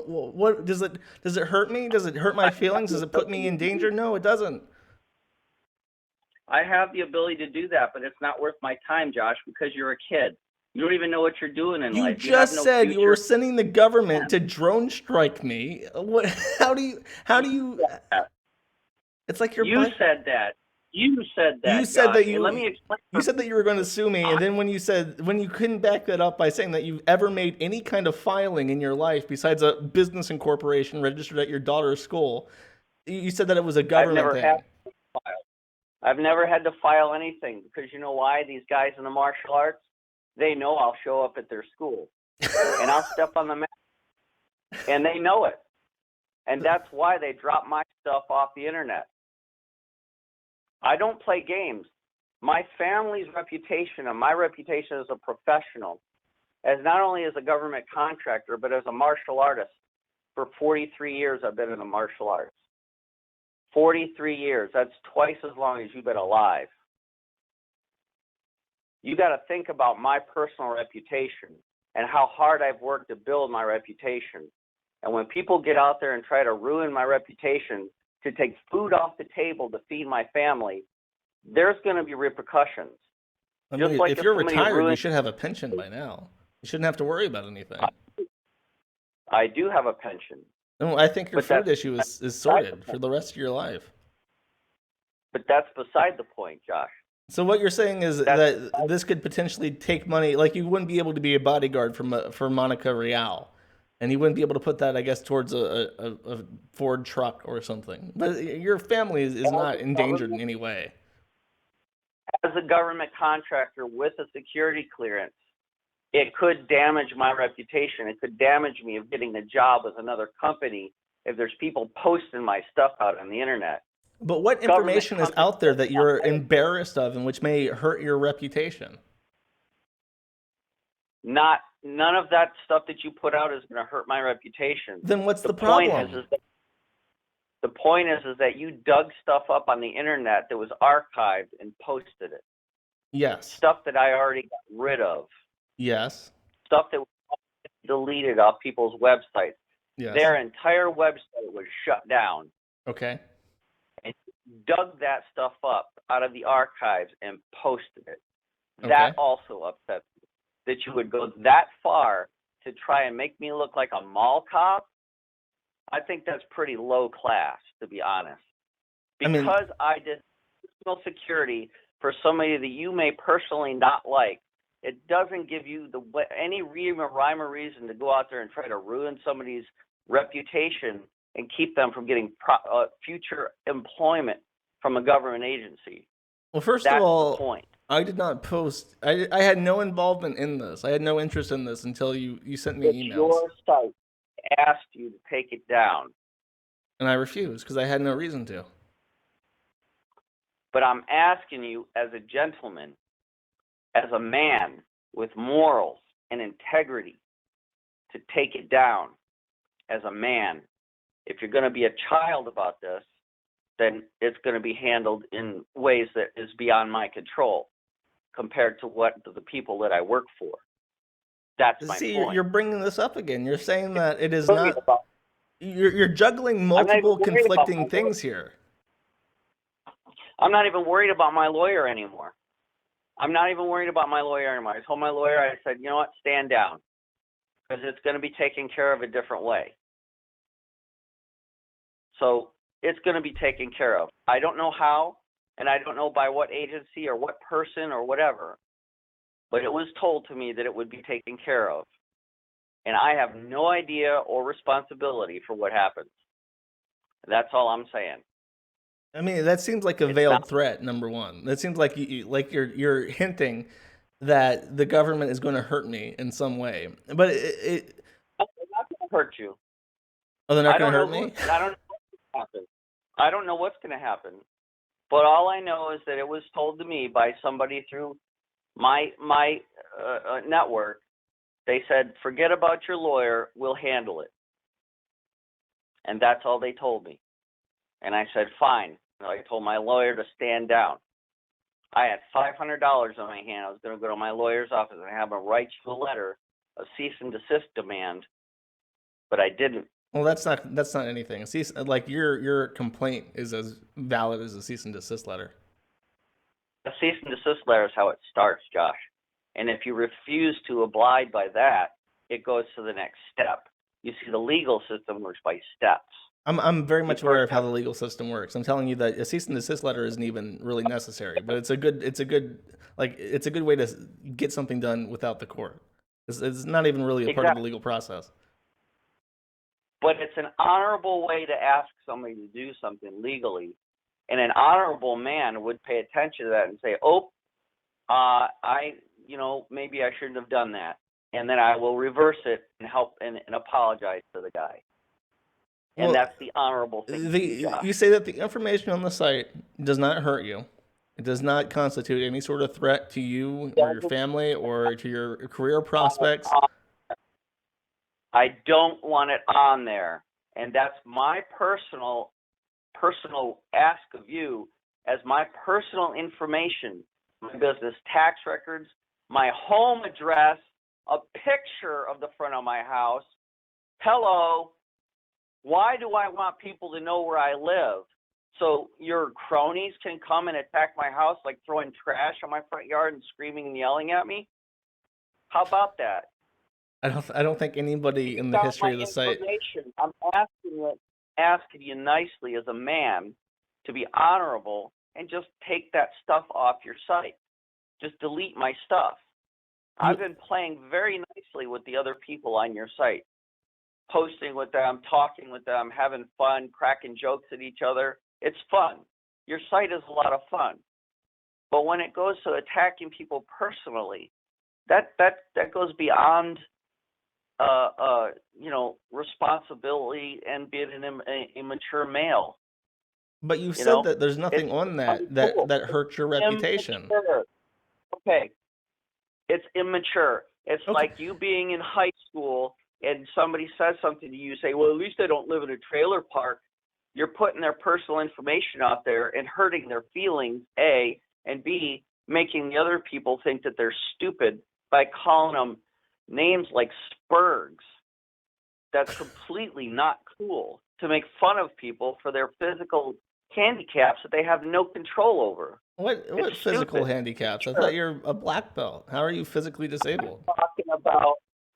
Speaker 1: What does it hurt me? Does it hurt my feelings? Does it put me in danger? No, it doesn't.
Speaker 3: I have the ability to do that, but it's not worth my time, Josh, because you're a kid. You don't even know what you're doing in life.
Speaker 1: You just said you were sending the government to drone strike me. What? How do you? It's like
Speaker 3: you said that. You said that.
Speaker 1: You said
Speaker 3: Josh.
Speaker 1: that you.
Speaker 3: Let me explain.
Speaker 1: You said that you were going to sue me, and then when you couldn't back that up by saying that you've ever made any kind of filing in your life besides a business incorporation registered at your daughter's school, you said that it was a government thing.
Speaker 3: I've never had to file anything because you know why? These guys in the martial arts, they know I'll show up at their school and I'll step on the mat, and they know it, and that's why they drop my stuff off the internet. I don't play games. My family's reputation and my reputation as a professional, as not only as a government contractor, but as a martial artist. For 43 years, I've been in the martial arts. 43 years. That's twice as long as you've been alive. You got to think about my personal reputation and how hard I've worked to build my reputation. And when people get out there and try to ruin my reputation, to take food off the table to feed my family, there's going to be repercussions.
Speaker 1: I mean, if you're retired, you should have a pension by now. You shouldn't have to worry about anything.
Speaker 3: I do have a pension.
Speaker 1: No, I think your food issue is sorted for the rest of your life. But
Speaker 3: that's beside the point, Josh.
Speaker 1: So what you're saying is that this could potentially take money, like you wouldn't be able to be a bodyguard for Monica Real. And you wouldn't be able to put that, I guess, towards a Ford truck or something. But your family is not endangered in any way.
Speaker 3: As a government contractor with a security clearance, it could damage my reputation. It could damage me of getting a job with another company if there's people posting my stuff out on the internet.
Speaker 1: But what information is out there that you're embarrassed of and which may hurt your reputation?
Speaker 3: None of that stuff that you put out is going to hurt my reputation.
Speaker 1: Then what's the problem?
Speaker 3: The point is that you dug stuff up on the internet that was archived and posted it.
Speaker 1: Yes.
Speaker 3: Stuff that I already got rid of.
Speaker 1: Yes.
Speaker 3: Stuff that was deleted off people's websites.
Speaker 1: Yes.
Speaker 3: Their entire website was shut down.
Speaker 1: Okay.
Speaker 3: And dug that stuff up out of the archives and posted it.
Speaker 1: Okay.
Speaker 3: That also upsets me. That you would go that far to try and make me look like a mall cop, I think that's pretty low class, to be honest. Because I did personal security for somebody that you may personally not like, it doesn't give you any rhyme or reason to go out there and try to ruin somebody's reputation and keep them from getting future employment from a government agency.
Speaker 1: Well, first of all, the point. I did not post. I had no involvement in this. I had no interest in this until you sent me emails.
Speaker 3: Your site asked you to take it down.
Speaker 1: And I refused because I had no reason to.
Speaker 3: But I'm asking you as a gentleman, as a man with morals and integrity, to take it down as a man. If you're going to be a child about this, then it's going to be handled in ways that is beyond my control compared to what the people that I work for. That's my
Speaker 1: See,
Speaker 3: point.
Speaker 1: you're bringing this up again. You're saying that it is
Speaker 3: Worried
Speaker 1: not.
Speaker 3: about-
Speaker 1: You're juggling
Speaker 3: I'm not even
Speaker 1: multiple
Speaker 3: worried about
Speaker 1: conflicting
Speaker 3: my
Speaker 1: things here.
Speaker 3: I'm not even worried about my lawyer anymore. I told my lawyer, I said, you know what, stand down, because it's going to be taken care of a different way. So it's going to be taken care of. I don't know how, and I don't know by what agency or what person or whatever, but it was told to me that it would be taken care of. And I have no idea or responsibility for what happens. That's all I'm saying.
Speaker 1: I mean, that seems like a
Speaker 3: It's
Speaker 1: veiled
Speaker 3: not-
Speaker 1: threat. Number one, that seems like you're hinting that the government is going to hurt me in some way. But
Speaker 3: It's not going to hurt you.
Speaker 1: oh, they're not
Speaker 3: I
Speaker 1: going
Speaker 3: don't
Speaker 1: to
Speaker 3: know
Speaker 1: hurt me.
Speaker 3: I don't know what's going to happen. I don't know what's going to happen. But all I know is that it was told to me by somebody through my network. They said, forget about your lawyer, we'll handle it. And that's all they told me. And I said, fine. I told my lawyer to stand down. I had $500 on my hand. I was going to go to my lawyer's office and have him write you a letter, a cease and desist demand, but I didn't.
Speaker 1: Well, that's not anything. Like your complaint is as valid as a cease and desist letter.
Speaker 3: A cease and desist letter is how it starts, Josh. And if you refuse to abide by that, it goes to the next step. You see, the legal system works by steps.
Speaker 1: I'm very much aware of how
Speaker 3: have-
Speaker 1: the legal system works. I'm telling you that a cease and desist letter isn't even really necessary, but it's a good way to get something done without the court. It's not even really a part of the legal process.
Speaker 3: But it's an honorable way to ask somebody to do something legally. And an honorable man would pay attention to that and say, maybe I shouldn't have done that. And then I will reverse it and help and apologize to the guy. And
Speaker 1: Well,
Speaker 3: that's the honorable thing.
Speaker 1: You say that the information on the site does not hurt you. It does not constitute any sort of threat to you or your family or to your career prospects.
Speaker 3: I don't want it on there. And that's my personal ask of you as my personal information, my business tax records, my home address, a picture of the front of my house. Hello. Why do I want people to know where I live? So your cronies can come and attack my house, like throwing trash on my front yard and screaming and yelling at me? How about that?
Speaker 1: I don't think anybody in the history of the site.
Speaker 3: I'm asking you nicely as a man to be honorable and just take that stuff off your site. Just delete my stuff. I've been playing very nicely with the other people on your site, posting with them, talking with them, having fun, cracking jokes at each other. It's fun. Your site is a lot of fun. But when it goes to attacking people personally, that goes beyond responsibility and being an immature male.
Speaker 1: But you said that there's nothing on that hurts your reputation.
Speaker 3: Immature. Okay. It's immature. It's
Speaker 1: Okay.
Speaker 3: like you being in high school and somebody says something to you, say, well, at least I don't live in a trailer park. You're putting their personal information out there and hurting their feelings, A, and B, making the other people think that they're stupid by calling them names like Spurgs. That's completely not cool to make fun of people for their physical handicaps that they have no control over.
Speaker 1: What physical handicaps? I thought you're a black belt. How are you physically disabled?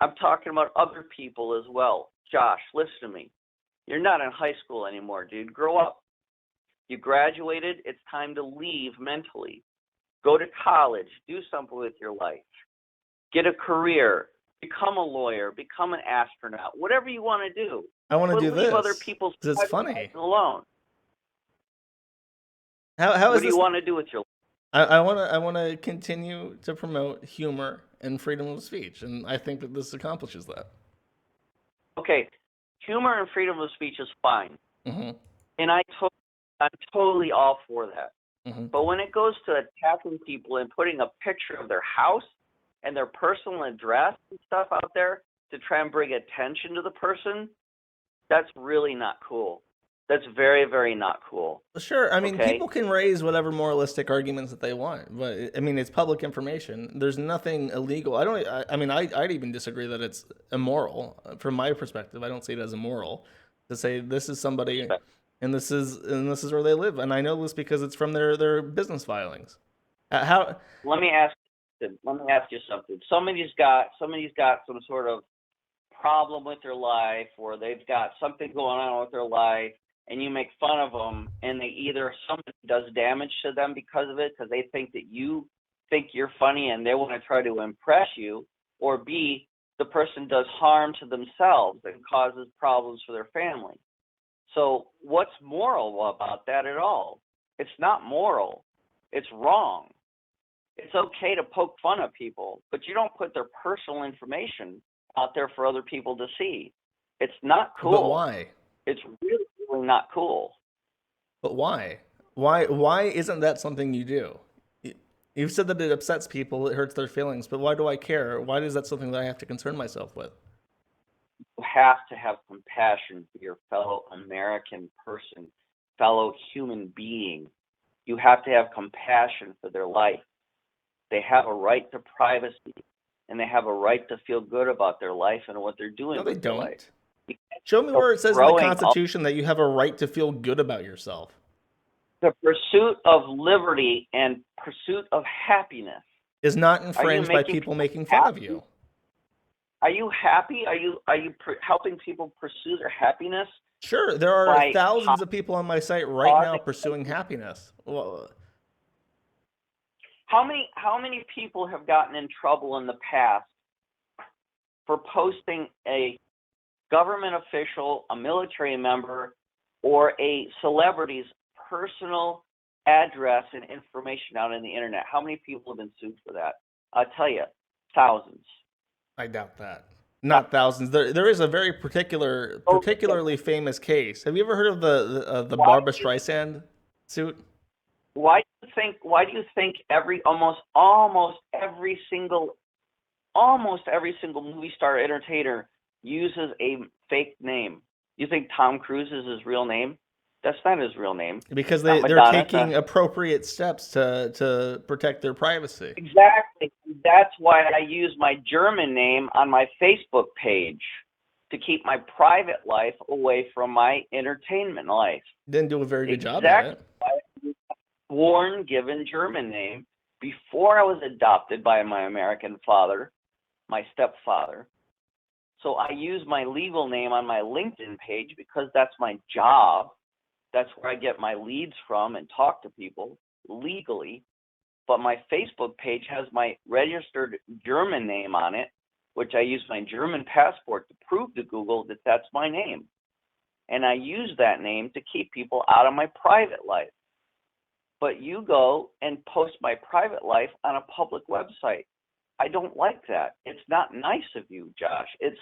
Speaker 3: I'm talking about other people as well. Josh, listen to me. You're not in high school anymore, dude. Grow up. You graduated. It's time to leave mentally. Go to college. Do something with your life. Get a career. Become a lawyer. Become an astronaut. Whatever you want to do.
Speaker 1: I want to do this.
Speaker 3: Leave other people's
Speaker 1: It's funny.
Speaker 3: alone.
Speaker 1: How
Speaker 3: what
Speaker 1: is
Speaker 3: do you want to do with your life?
Speaker 1: I want to continue to promote humor and freedom of speech, and I think that this accomplishes that.
Speaker 3: Okay, humor and freedom of speech is fine,
Speaker 1: Mm-hmm.
Speaker 3: and I'm totally all for that.
Speaker 1: Mm-hmm.
Speaker 3: But when it goes to attacking people and putting a picture of their house and their personal address and stuff out there to try and bring attention to the person, that's really not cool. That's very, very not cool.
Speaker 1: Sure, I mean,
Speaker 3: Okay?
Speaker 1: people can raise whatever moralistic arguments that they want, but I mean, it's public information. There's nothing illegal. I don't. I mean, I'd even disagree that it's immoral from my perspective. I don't see it as immoral to say this is somebody,
Speaker 3: Respect.
Speaker 1: and this is where they live, and I know this because it's from their business filings. How?
Speaker 3: Let me ask. Let me ask you something. Somebody's got some sort of problem with their life, or they've got something going on with their life, and you make fun of them, and they either somebody does damage to them because of it, because they think that you think you're funny and they want to try to impress you, or B, the person does harm to themselves and causes problems for their family. So what's moral about that at all? It's not moral. It's wrong. It's okay to poke fun at people, but you don't put their personal information out there for other people to see. It's not cool.
Speaker 1: But why?
Speaker 3: It's really, really not cool.
Speaker 1: But why? Why isn't that something you do? You've said that it upsets people, it hurts their feelings, but why do I care? Why is that something that I have to concern myself with?
Speaker 3: You have to have compassion for your fellow American person, fellow human being. You have to have compassion for their life. They have a right to privacy, and they have a right to feel good about their life and what they're doing
Speaker 1: No, they
Speaker 3: with their
Speaker 1: don't.
Speaker 3: life.
Speaker 1: Show me where it says in the Constitution that you have a right to feel good about yourself.
Speaker 3: The pursuit of liberty and pursuit of happiness
Speaker 1: Is not infringed by
Speaker 3: making
Speaker 1: people making
Speaker 3: people
Speaker 1: fun of
Speaker 3: happy?
Speaker 1: you.
Speaker 3: Are you happy? Are you helping people pursue their happiness?
Speaker 1: Sure, there are
Speaker 3: By
Speaker 1: thousands of people on my site right now pursuing happiness. Well,
Speaker 3: how many people have gotten in trouble in the past for posting a government official, a military member, or a celebrity's personal address and information out on the internet? How many people have been sued for that? I'll tell you, thousands.
Speaker 1: I doubt that. Not thousands. There is a very particularly famous case. Have you ever heard of the Barbra Streisand suit?
Speaker 3: Why do you think almost every single movie star entertainer uses a fake name? You think Tom Cruise is his real name? That's not his real name.
Speaker 1: Because they're taking appropriate steps to protect their privacy.
Speaker 3: Exactly. That's why I use my German name on my Facebook page, to keep my private life away from my entertainment life.
Speaker 1: Didn't do a very good job at it.
Speaker 3: Born given German name before I was adopted by my American father, my stepfather. So I use my legal name on my LinkedIn page because that's my job. That's where I get my leads from and talk to people legally. But my Facebook page has my registered German name on it, which I use my German passport to prove to Google that that's my name. And I use that name to keep people out of my private life. But you go and post my private life on a public website. I don't like that. It's not nice of you, Josh. It's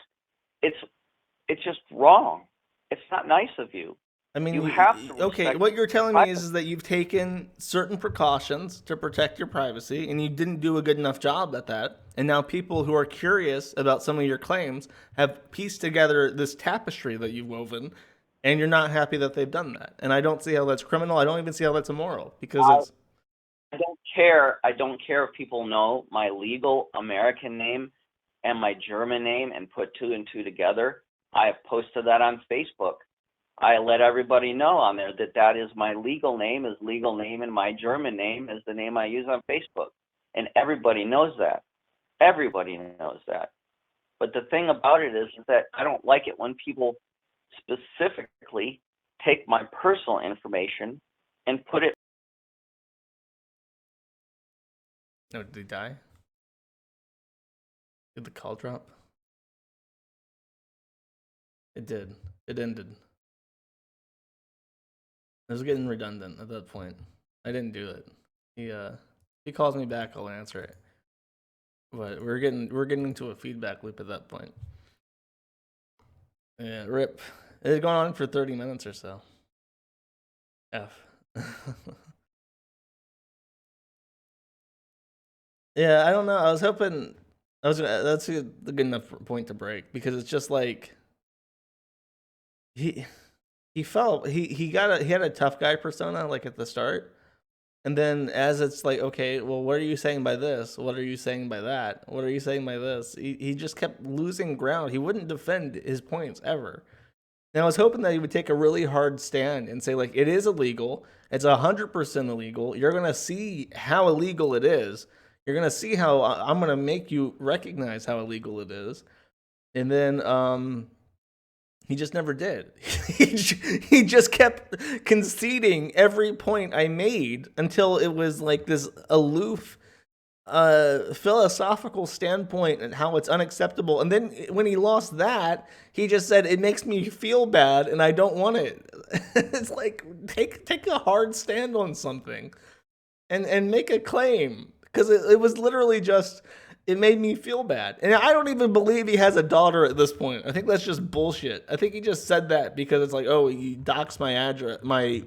Speaker 3: just wrong. It's not nice of you.
Speaker 1: I mean,
Speaker 3: you have to
Speaker 1: okay, what you're telling me is that you've taken certain precautions to protect your privacy, and you didn't do a good enough job at that. And now people who are curious about some of your claims have pieced together this tapestry that you've woven, and you're not happy that they've done that. And I don't see how that's criminal. I don't even see how that's immoral, because it's...
Speaker 3: I don't care. I don't care if people know my legal American name and my German name and put two and two together. I have posted that on Facebook. I let everybody know on there that that is my legal name, and my German name is the name I use on Facebook. And everybody knows that. Everybody knows that. But the thing about it is that I don't like it when people specifically take my personal information and put it.
Speaker 1: No, did he die? Did the call drop? It did. It ended. It was getting redundant at that point. I didn't do it. He calls me back, I'll answer it. But we're getting into a feedback loop at that point. Yeah, rip. It's going on for 30 minutes or so. F. Yeah, I don't know. I was hoping that's a good enough point to break, because it's just like he felt he had a tough guy persona like at the start. And then as it's like, okay, well, what are you saying by this? What are you saying by that? What are you saying by this? He just kept losing ground. He wouldn't defend his points ever. And I was hoping that he would take a really hard stand and say, like, it is illegal. It's 100% illegal. You're going to see how illegal it is. You're going to see how I'm going to make you recognize how illegal it is. And then he just never did. He just kept conceding every point I made until it was like this aloof philosophical standpoint and how it's unacceptable. And then when he lost that, he just said, it makes me feel bad and I don't want it. It's like, take a hard stand on something and make a claim. Because it was literally just, it made me feel bad. And I don't even believe he has a daughter at this point. I think that's just bullshit. I think he just said that because it's like, oh, you doxed my address, my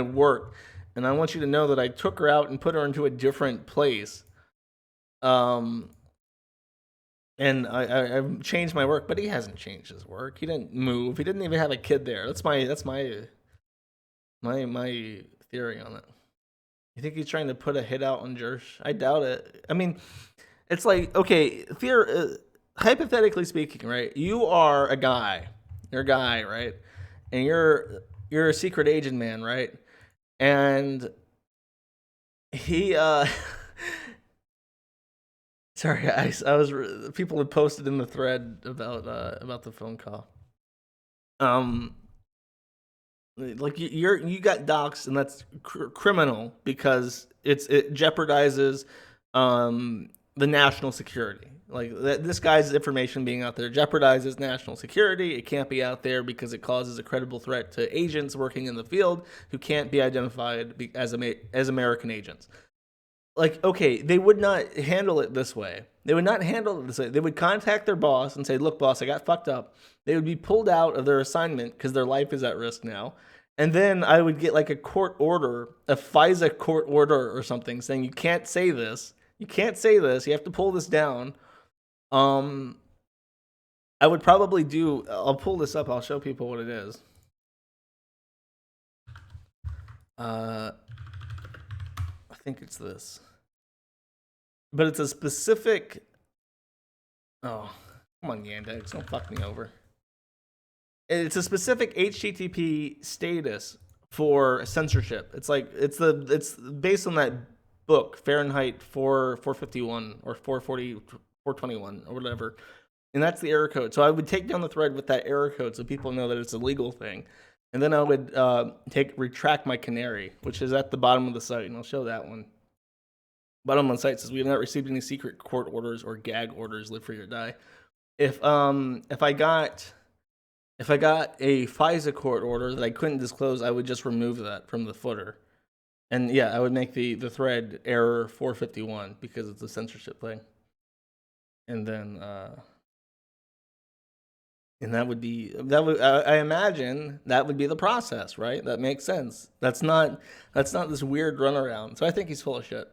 Speaker 1: work. And I want you to know that I took her out and put her into a different place. And I've changed my work, but he hasn't changed his work. He didn't move. He didn't even have a kid there. That's my theory on it. You think he's trying to put a hit out on Jersh? I doubt it. I mean, it's like, okay, hypothetically speaking, right? You are a guy. You're a guy, right? And you're a secret agent man, right? And he sorry guys, people had posted in the thread about the phone call. Like you got doxxed, and that's criminal because it jeopardizes the national security. Like this guy's information being out there jeopardizes national security. It can't be out there because it causes a credible threat to agents working in the field who can't be identified as American agents. Like, okay, they would not handle it this way. They would not handle it this way. They would contact their boss and say, look, boss, I got fucked up. They would be pulled out of their assignment because their life is at risk now. And then I would get like a court order, a FISA court order or something saying, you can't say this. You can't say this. You have to pull this down. I would probably I'll pull this up. I'll show people what it is. I think it's this. But it's a specific... Oh, come on, Yandex. Don't fuck me over. It's a specific HTTP status for censorship. It's like it's based on that book, Fahrenheit 451 or 440, 421 or whatever. And that's the error code. So I would take down the thread with that error code so people know that it's a legal thing. And then I would retract my canary, which is at the bottom of the site, and I'll show that one. Bottom of the site says we have not received any secret court orders or gag orders. Live free or die. If I got a FISA court order that I couldn't disclose, I would just remove that from the footer. And yeah, I would make the thread error 451 because it's a censorship thing. And then and I imagine that would be the process, right? That makes sense. That's not this weird runaround. So I think he's full of shit.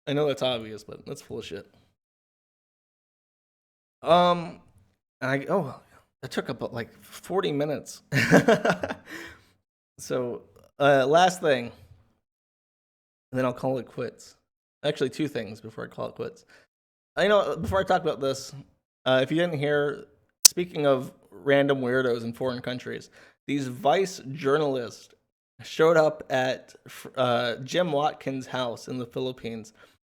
Speaker 1: I know that's obvious, but that's full of shit. That took up like 40 minutes. So, last thing, and then I'll call it quits. Actually, two things before I call it quits. Before I talk about this, if you didn't hear, speaking of random weirdos in foreign countries, these Vice journalists showed up at Jim Watkins' house in the Philippines.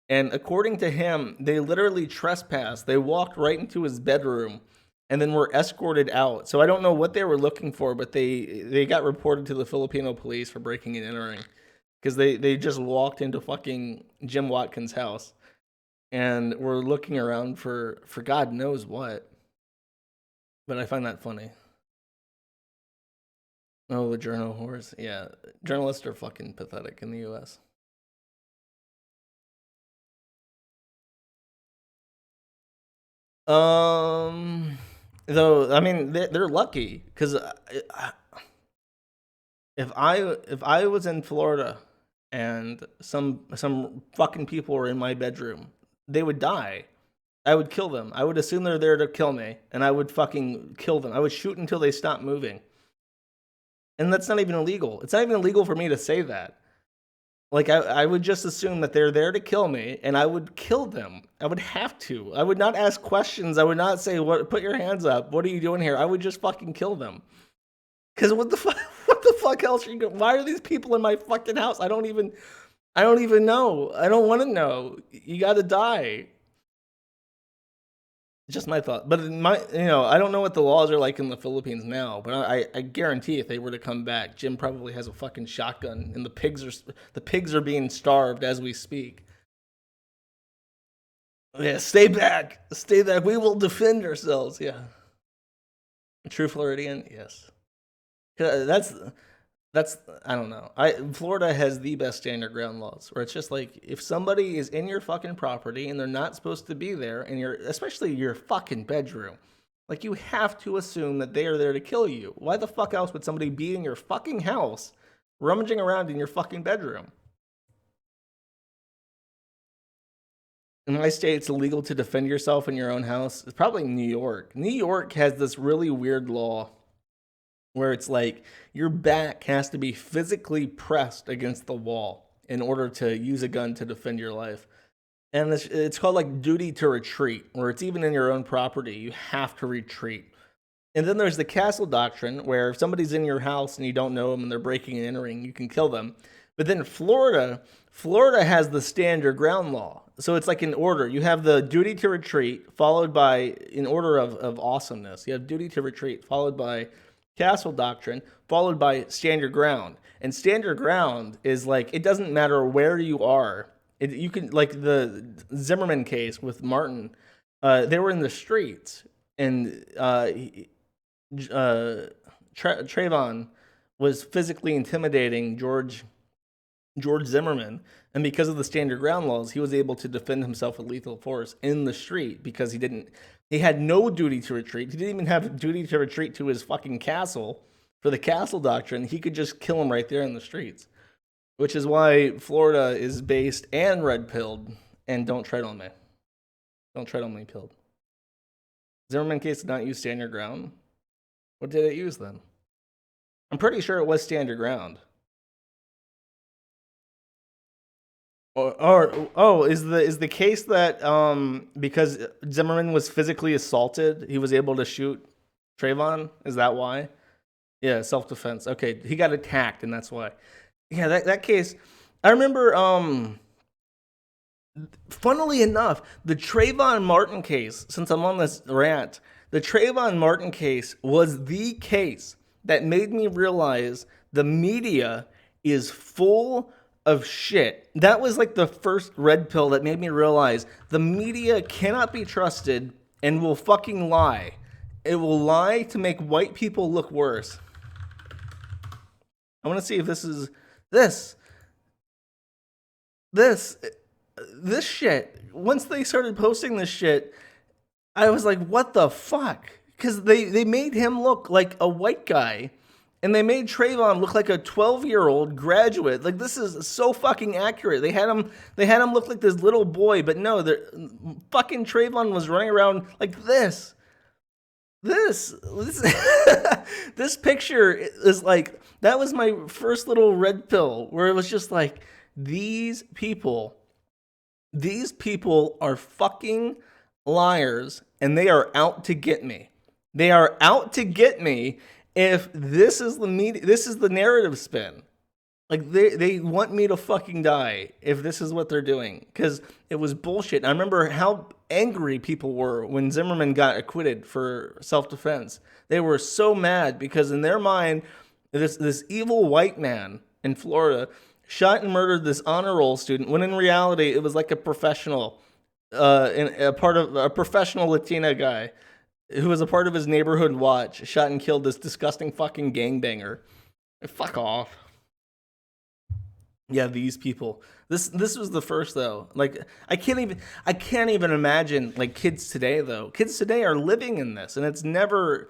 Speaker 1: And according to him, they literally trespassed. They walked right into his bedroom and then were escorted out. So I don't know what they were looking for, but they got reported to the Filipino police for breaking and entering because they just walked into fucking Jim Watkins' house and were looking around for God knows what. But I find that funny. Oh, the journal whores. Yeah, journalists are fucking pathetic in the U.S. Though I mean they're lucky because if I was in Florida and some fucking people were in my bedroom, they would die. I would kill them. I would assume they're there to kill me, and I would fucking kill them. I would shoot until they stopped moving. And that's not even illegal. It's not even illegal for me to say that. Like, I would just assume that they're there to kill me, and I would kill them. I would have to. I would not ask questions. I would not say, "What? Put your hands up. What are you doing here?" I would just fucking kill them. Because what the fuck? What the fuck else are you going? Why are these people in my fucking house? I don't even know. I don't want to know. You got to die. Just my thought. But I don't know what the laws are like in the Philippines now, but I guarantee if they were to come back, Jim probably has a fucking shotgun, and the pigs are being starved as we speak. Yeah, stay back. We will defend ourselves. Yeah. True Floridian, yes. That's I don't know. Florida has the best stand your ground laws, where it's just like, if somebody is in your fucking property and they're not supposed to be there, and especially your fucking bedroom, like, you have to assume that they are there to kill you. Why the fuck else would somebody be in your fucking house, rummaging around in your fucking bedroom? In my state, it's illegal to defend yourself in your own house. It's probably New York. New York has this really weird law where it's like your back has to be physically pressed against the wall in order to use a gun to defend your life. And it's called like duty to retreat, where it's even in your own property, you have to retreat. And then there's the castle doctrine, where if somebody's in your house and you don't know them and they're breaking and entering, you can kill them. But then Florida has the stand your ground law. So it's like in order. You have the duty to retreat, followed by, in order of awesomeness, you have duty to retreat, followed by castle doctrine, followed by stand your ground. And stand your ground is like, it doesn't matter where you are. You can, like the Zimmerman case with Martin, they were in the streets, and Trayvon was physically intimidating George Zimmerman, and because of the stand your ground laws, he was able to defend himself with lethal force in the street, because he had no duty to retreat. He didn't even have duty to retreat to his fucking castle for the castle doctrine. He could just kill him right there in the streets, which is why Florida is based and red-pilled, and don't tread on me. Don't tread on me, pilled. Zimmerman case did not use stand your ground. What did it use then? I'm pretty sure it was stand your ground. Is the case that because Zimmerman was physically assaulted, he was able to shoot Trayvon? Is that why? Yeah, self-defense. Okay, he got attacked, and that's why. Yeah, that case, I remember. Funnily enough, the Trayvon Martin case, since I'm on this rant, the Trayvon Martin case was the case that made me realize the media is full of shit. That was like the first red pill that made me realize the media cannot be trusted and will fucking lie. It will lie to make white people look worse. I want to see if this is this shit. Once they started posting this shit, I was like, what the fuck? Because they made him look like a white guy, and they made Trayvon look like a 12-year-old graduate. Like, this is so fucking accurate. They had him look like this little boy, but no, fucking Trayvon was running around like this. This picture is like, that was my first little red pill, where it was just like, these people are fucking liars, and they are out to get me. They are out to get me if this is the media, this is the narrative spin. Like, they want me to fucking die if this is what they're doing, because it was bullshit. I remember how angry people were when Zimmerman got acquitted for self-defense. They were so mad because in their mind, this evil white man in Florida shot and murdered this honor roll student, when in reality it was like a professional, a professional Latina guy who was a part of his neighborhood watch, shot and killed this disgusting fucking gangbanger. Fuck off. Yeah, these people. This was the first though. Like, I can't even imagine, like, kids today though. Kids today are living in this, and it's never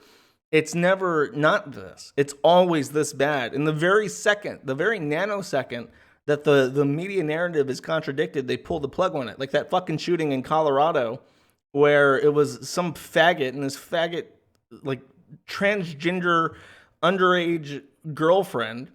Speaker 1: not this. It's always this bad. In the very nanosecond that the media narrative is contradicted, they pull the plug on it. Like that fucking shooting in Colorado, where it was some faggot, and this faggot, like, transgender underage girlfriend,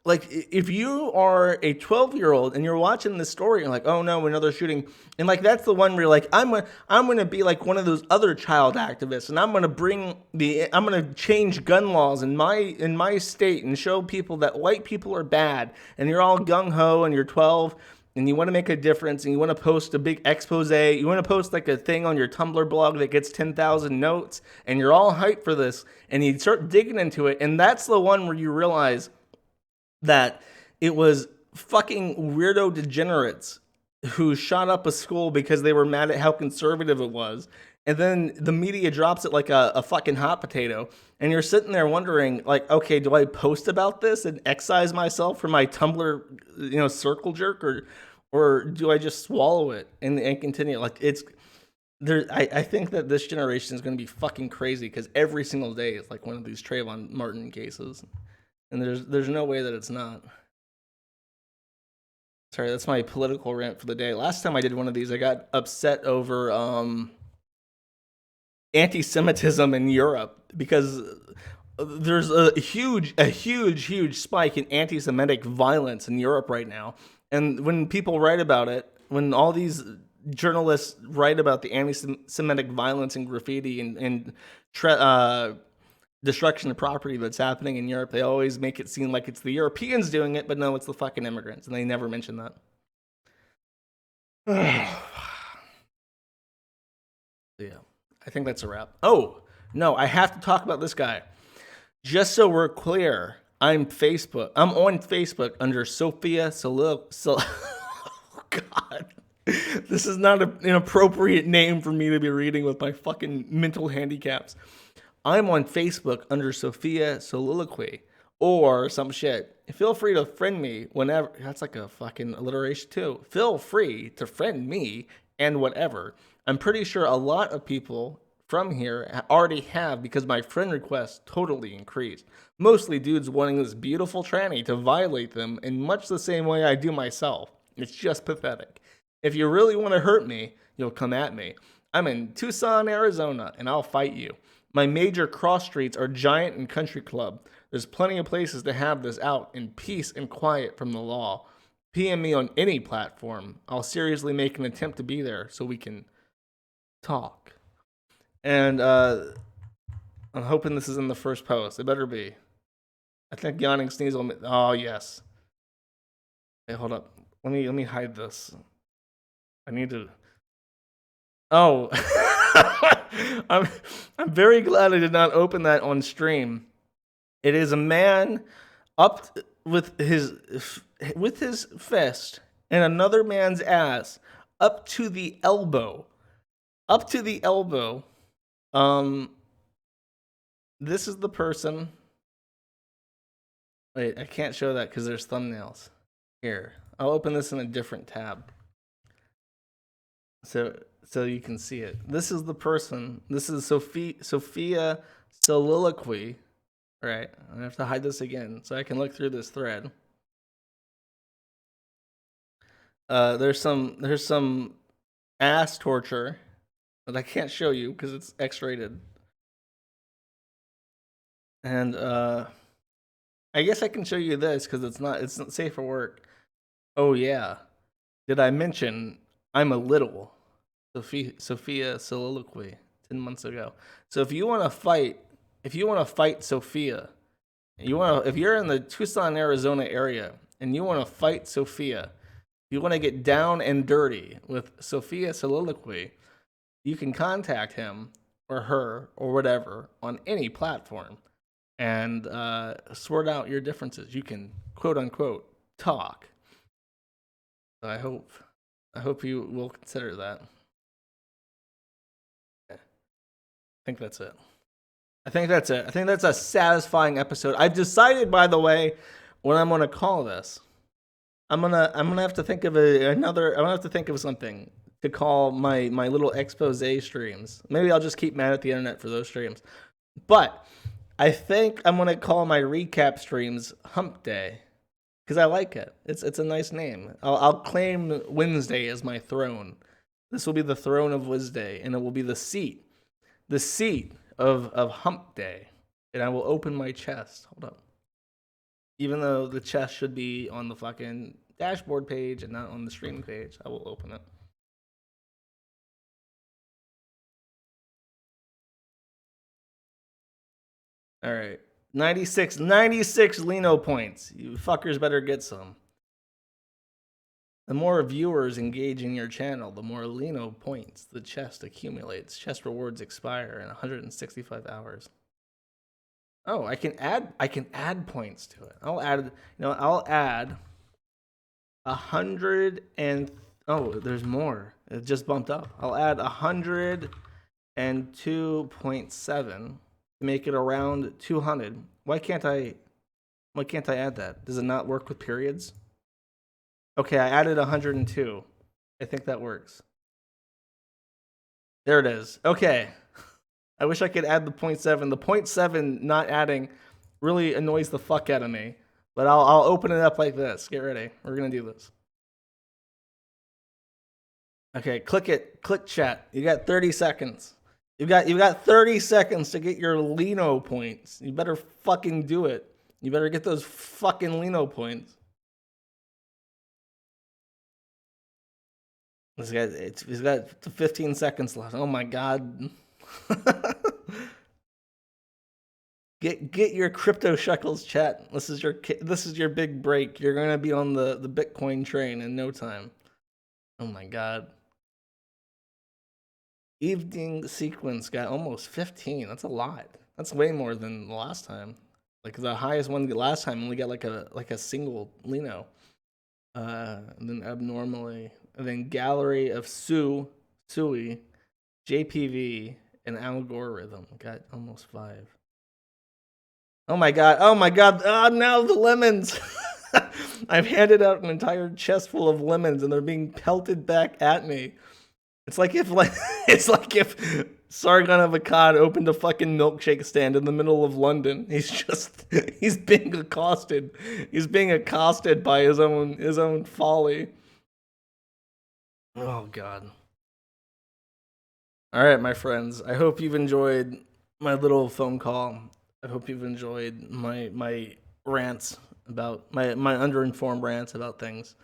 Speaker 1: like, if you are a 12-year-old and you're watching this story, you're like, oh no, another shooting. And like, that's the one where you're like, I'm gonna be like one of those other child activists, and I'm gonna change gun laws in my state and show people that white people are bad. And you're all gung ho and you're 12 and you want to make a difference and you want to post a big expose. You want to post like a thing on your Tumblr blog that gets 10,000 notes, and you're all hyped for this, and you start digging into it. And that's the one where you realize that it was fucking weirdo degenerates who shot up a school because they were mad at how conservative it was. And then the media drops it like a fucking hot potato. And you're sitting there wondering, like, okay, do I post about this and excise myself from my Tumblr, circle jerk, or do I just swallow it and continue? Like, it's there. I think that this generation is going to be fucking crazy because every single day is like one of these Trayvon Martin cases. And there's no way that it's not. Sorry, that's my political rant for the day. Last time I did one of these, I got upset over anti-Semitism in Europe because there's a huge spike in anti-Semitic violence in Europe right now. And when people write about it, when all these journalists write about the anti-Semitic violence and graffiti and destruction of property that's happening in Europe, they always make it seem like it's the Europeans doing it, but no, it's the fucking immigrants, and they never mention that. Yeah, I think that's a wrap. Oh, no, I have to talk about this guy. Just so we're clear, I'm on Facebook under Sophia Oh, God. This is not an appropriate name for me to be reading with my fucking mental handicaps. I'm on Facebook under Sophia Soliloquy or some shit. Feel free to friend me whenever. That's like a fucking alliteration too. Feel free to friend me and whatever. I'm pretty sure a lot of people from here already have because my friend requests totally increased. Mostly dudes wanting this beautiful tranny to violate them in much the same way I do myself. It's just pathetic. If you really want to hurt me, you'll come at me. I'm in Tucson, Arizona, and I'll fight you. My major cross streets are Giant and Country Club. There's plenty of places to have this out in peace and quiet from the law. PM me on any platform. I'll seriously make an attempt to be there so we can talk. And I'm hoping this is in the first post. It better be. I think Yawning Sneeze will... Oh, yes. Hey, hold up. Let me hide this. I need to... Oh... I'm very glad I did not open that on stream. It is a man up with his fist and another man's ass up to the elbow. Up to the elbow. This is the person. Wait, I can't show that because there's thumbnails. Here, I'll open this in a different tab. So you can see it. This is the person. This is Sophia Soliloquy. All right, I have to hide this again so I can look through this thread. There's some ass torture that I can't show you because it's X-rated. And I guess I can show you this because it's not safe for work. Oh yeah, did I mention I'm a little? Sophia Soliloquy 10 months ago. So if you want to fight Sophia, if you're in the Tucson, Arizona area and you want to fight Sophia, if you want to get down and dirty with Sophia Soliloquy, you can contact him or her or whatever on any platform and sort out your differences. You can quote unquote talk. So I hope you will consider that. I think that's it. I think that's a satisfying episode. I've decided, by the way, what I'm gonna call this. I'm gonna have to think of I'm gonna have to think of something to call my little expose streams. Maybe I'll just keep mad at the internet for those streams. But I think I'm gonna call my recap streams Hump Day because I like it. It's a nice name. I'll claim Wednesday as my throne. This will be the throne of Wednesday, and it will be the seat of Hump Day. And I will open my chest. Hold up. Even though the chest should be on the fucking dashboard page and not on the stream page, I will open it. All right. 96 Lino points. You fuckers better get some. The more viewers engage in your channel, the more Lino points the chest accumulates. Chest rewards expire in 165 hours. Oh, I can add points to it. I'll add 100 and oh, there's more. It just bumped up. I'll add 102.7 to make it around 200. Why can't I add that? Does it not work with periods? Okay, I added 102. I think that works. There it is. Okay. I wish I could add the 0.7. The 0.7 not adding really annoys the fuck out of me. But I'll open it up like this. Get ready. We're gonna do this. Okay, click it. Click chat. You got 30 seconds. You got 30 seconds to get your Lino points. You better fucking do it. You better get those fucking Lino points. He's got 15 seconds left. Oh my god. Get your crypto shekels, chat. This is your big break. You're gonna be on the Bitcoin train in no time. Oh my god. Evening sequence got almost 15. That's a lot. That's way more than the last time. Like the highest one last time only got like a single Lino. And then abnormally, and then gallery of Sui, JPV, and algorithm got almost 5. Oh my god! Oh my god! Oh, now the lemons! I've handed out an entire chest full of lemons, and they're being pelted back at me. It's like if Sargon of Akkad opened a fucking milkshake stand in the middle of London. He's being accosted. He's being accosted by his own folly. Oh god. All right, my friends. I hope you've enjoyed my little phone call. I hope you've enjoyed my rants about my underinformed rants about things.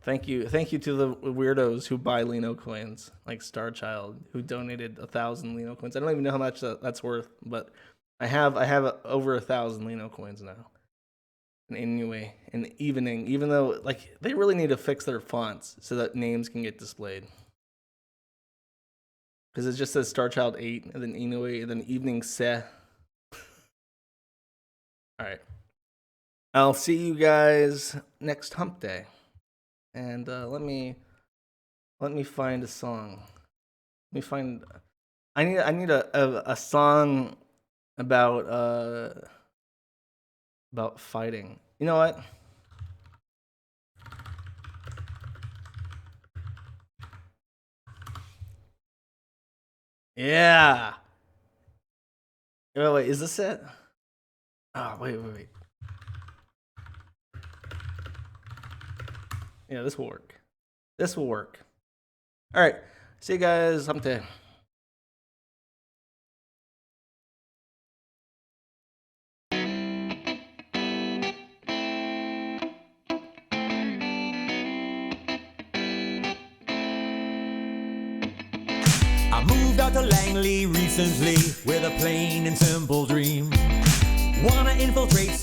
Speaker 1: Thank you to the weirdos who buy Lino coins, like Starchild, who donated 1,000 Lino coins. I don't even know how much that's worth, but I have over 1,000 Lino coins now. And anyway, an evening, even though like they really need to fix their fonts so that names can get displayed. Because it just says Starchild 8, and then Inoue, and then Evening Se. Alright. I'll see you guys next hump day. And let me find a song. I need a song about fighting. You know what? Yeah. Wait, is this it? Oh, wait. Yeah, this will work. All right. See you guys sometime.
Speaker 4: I moved out to Langley recently with a plain and simple dream. Wanna infiltrate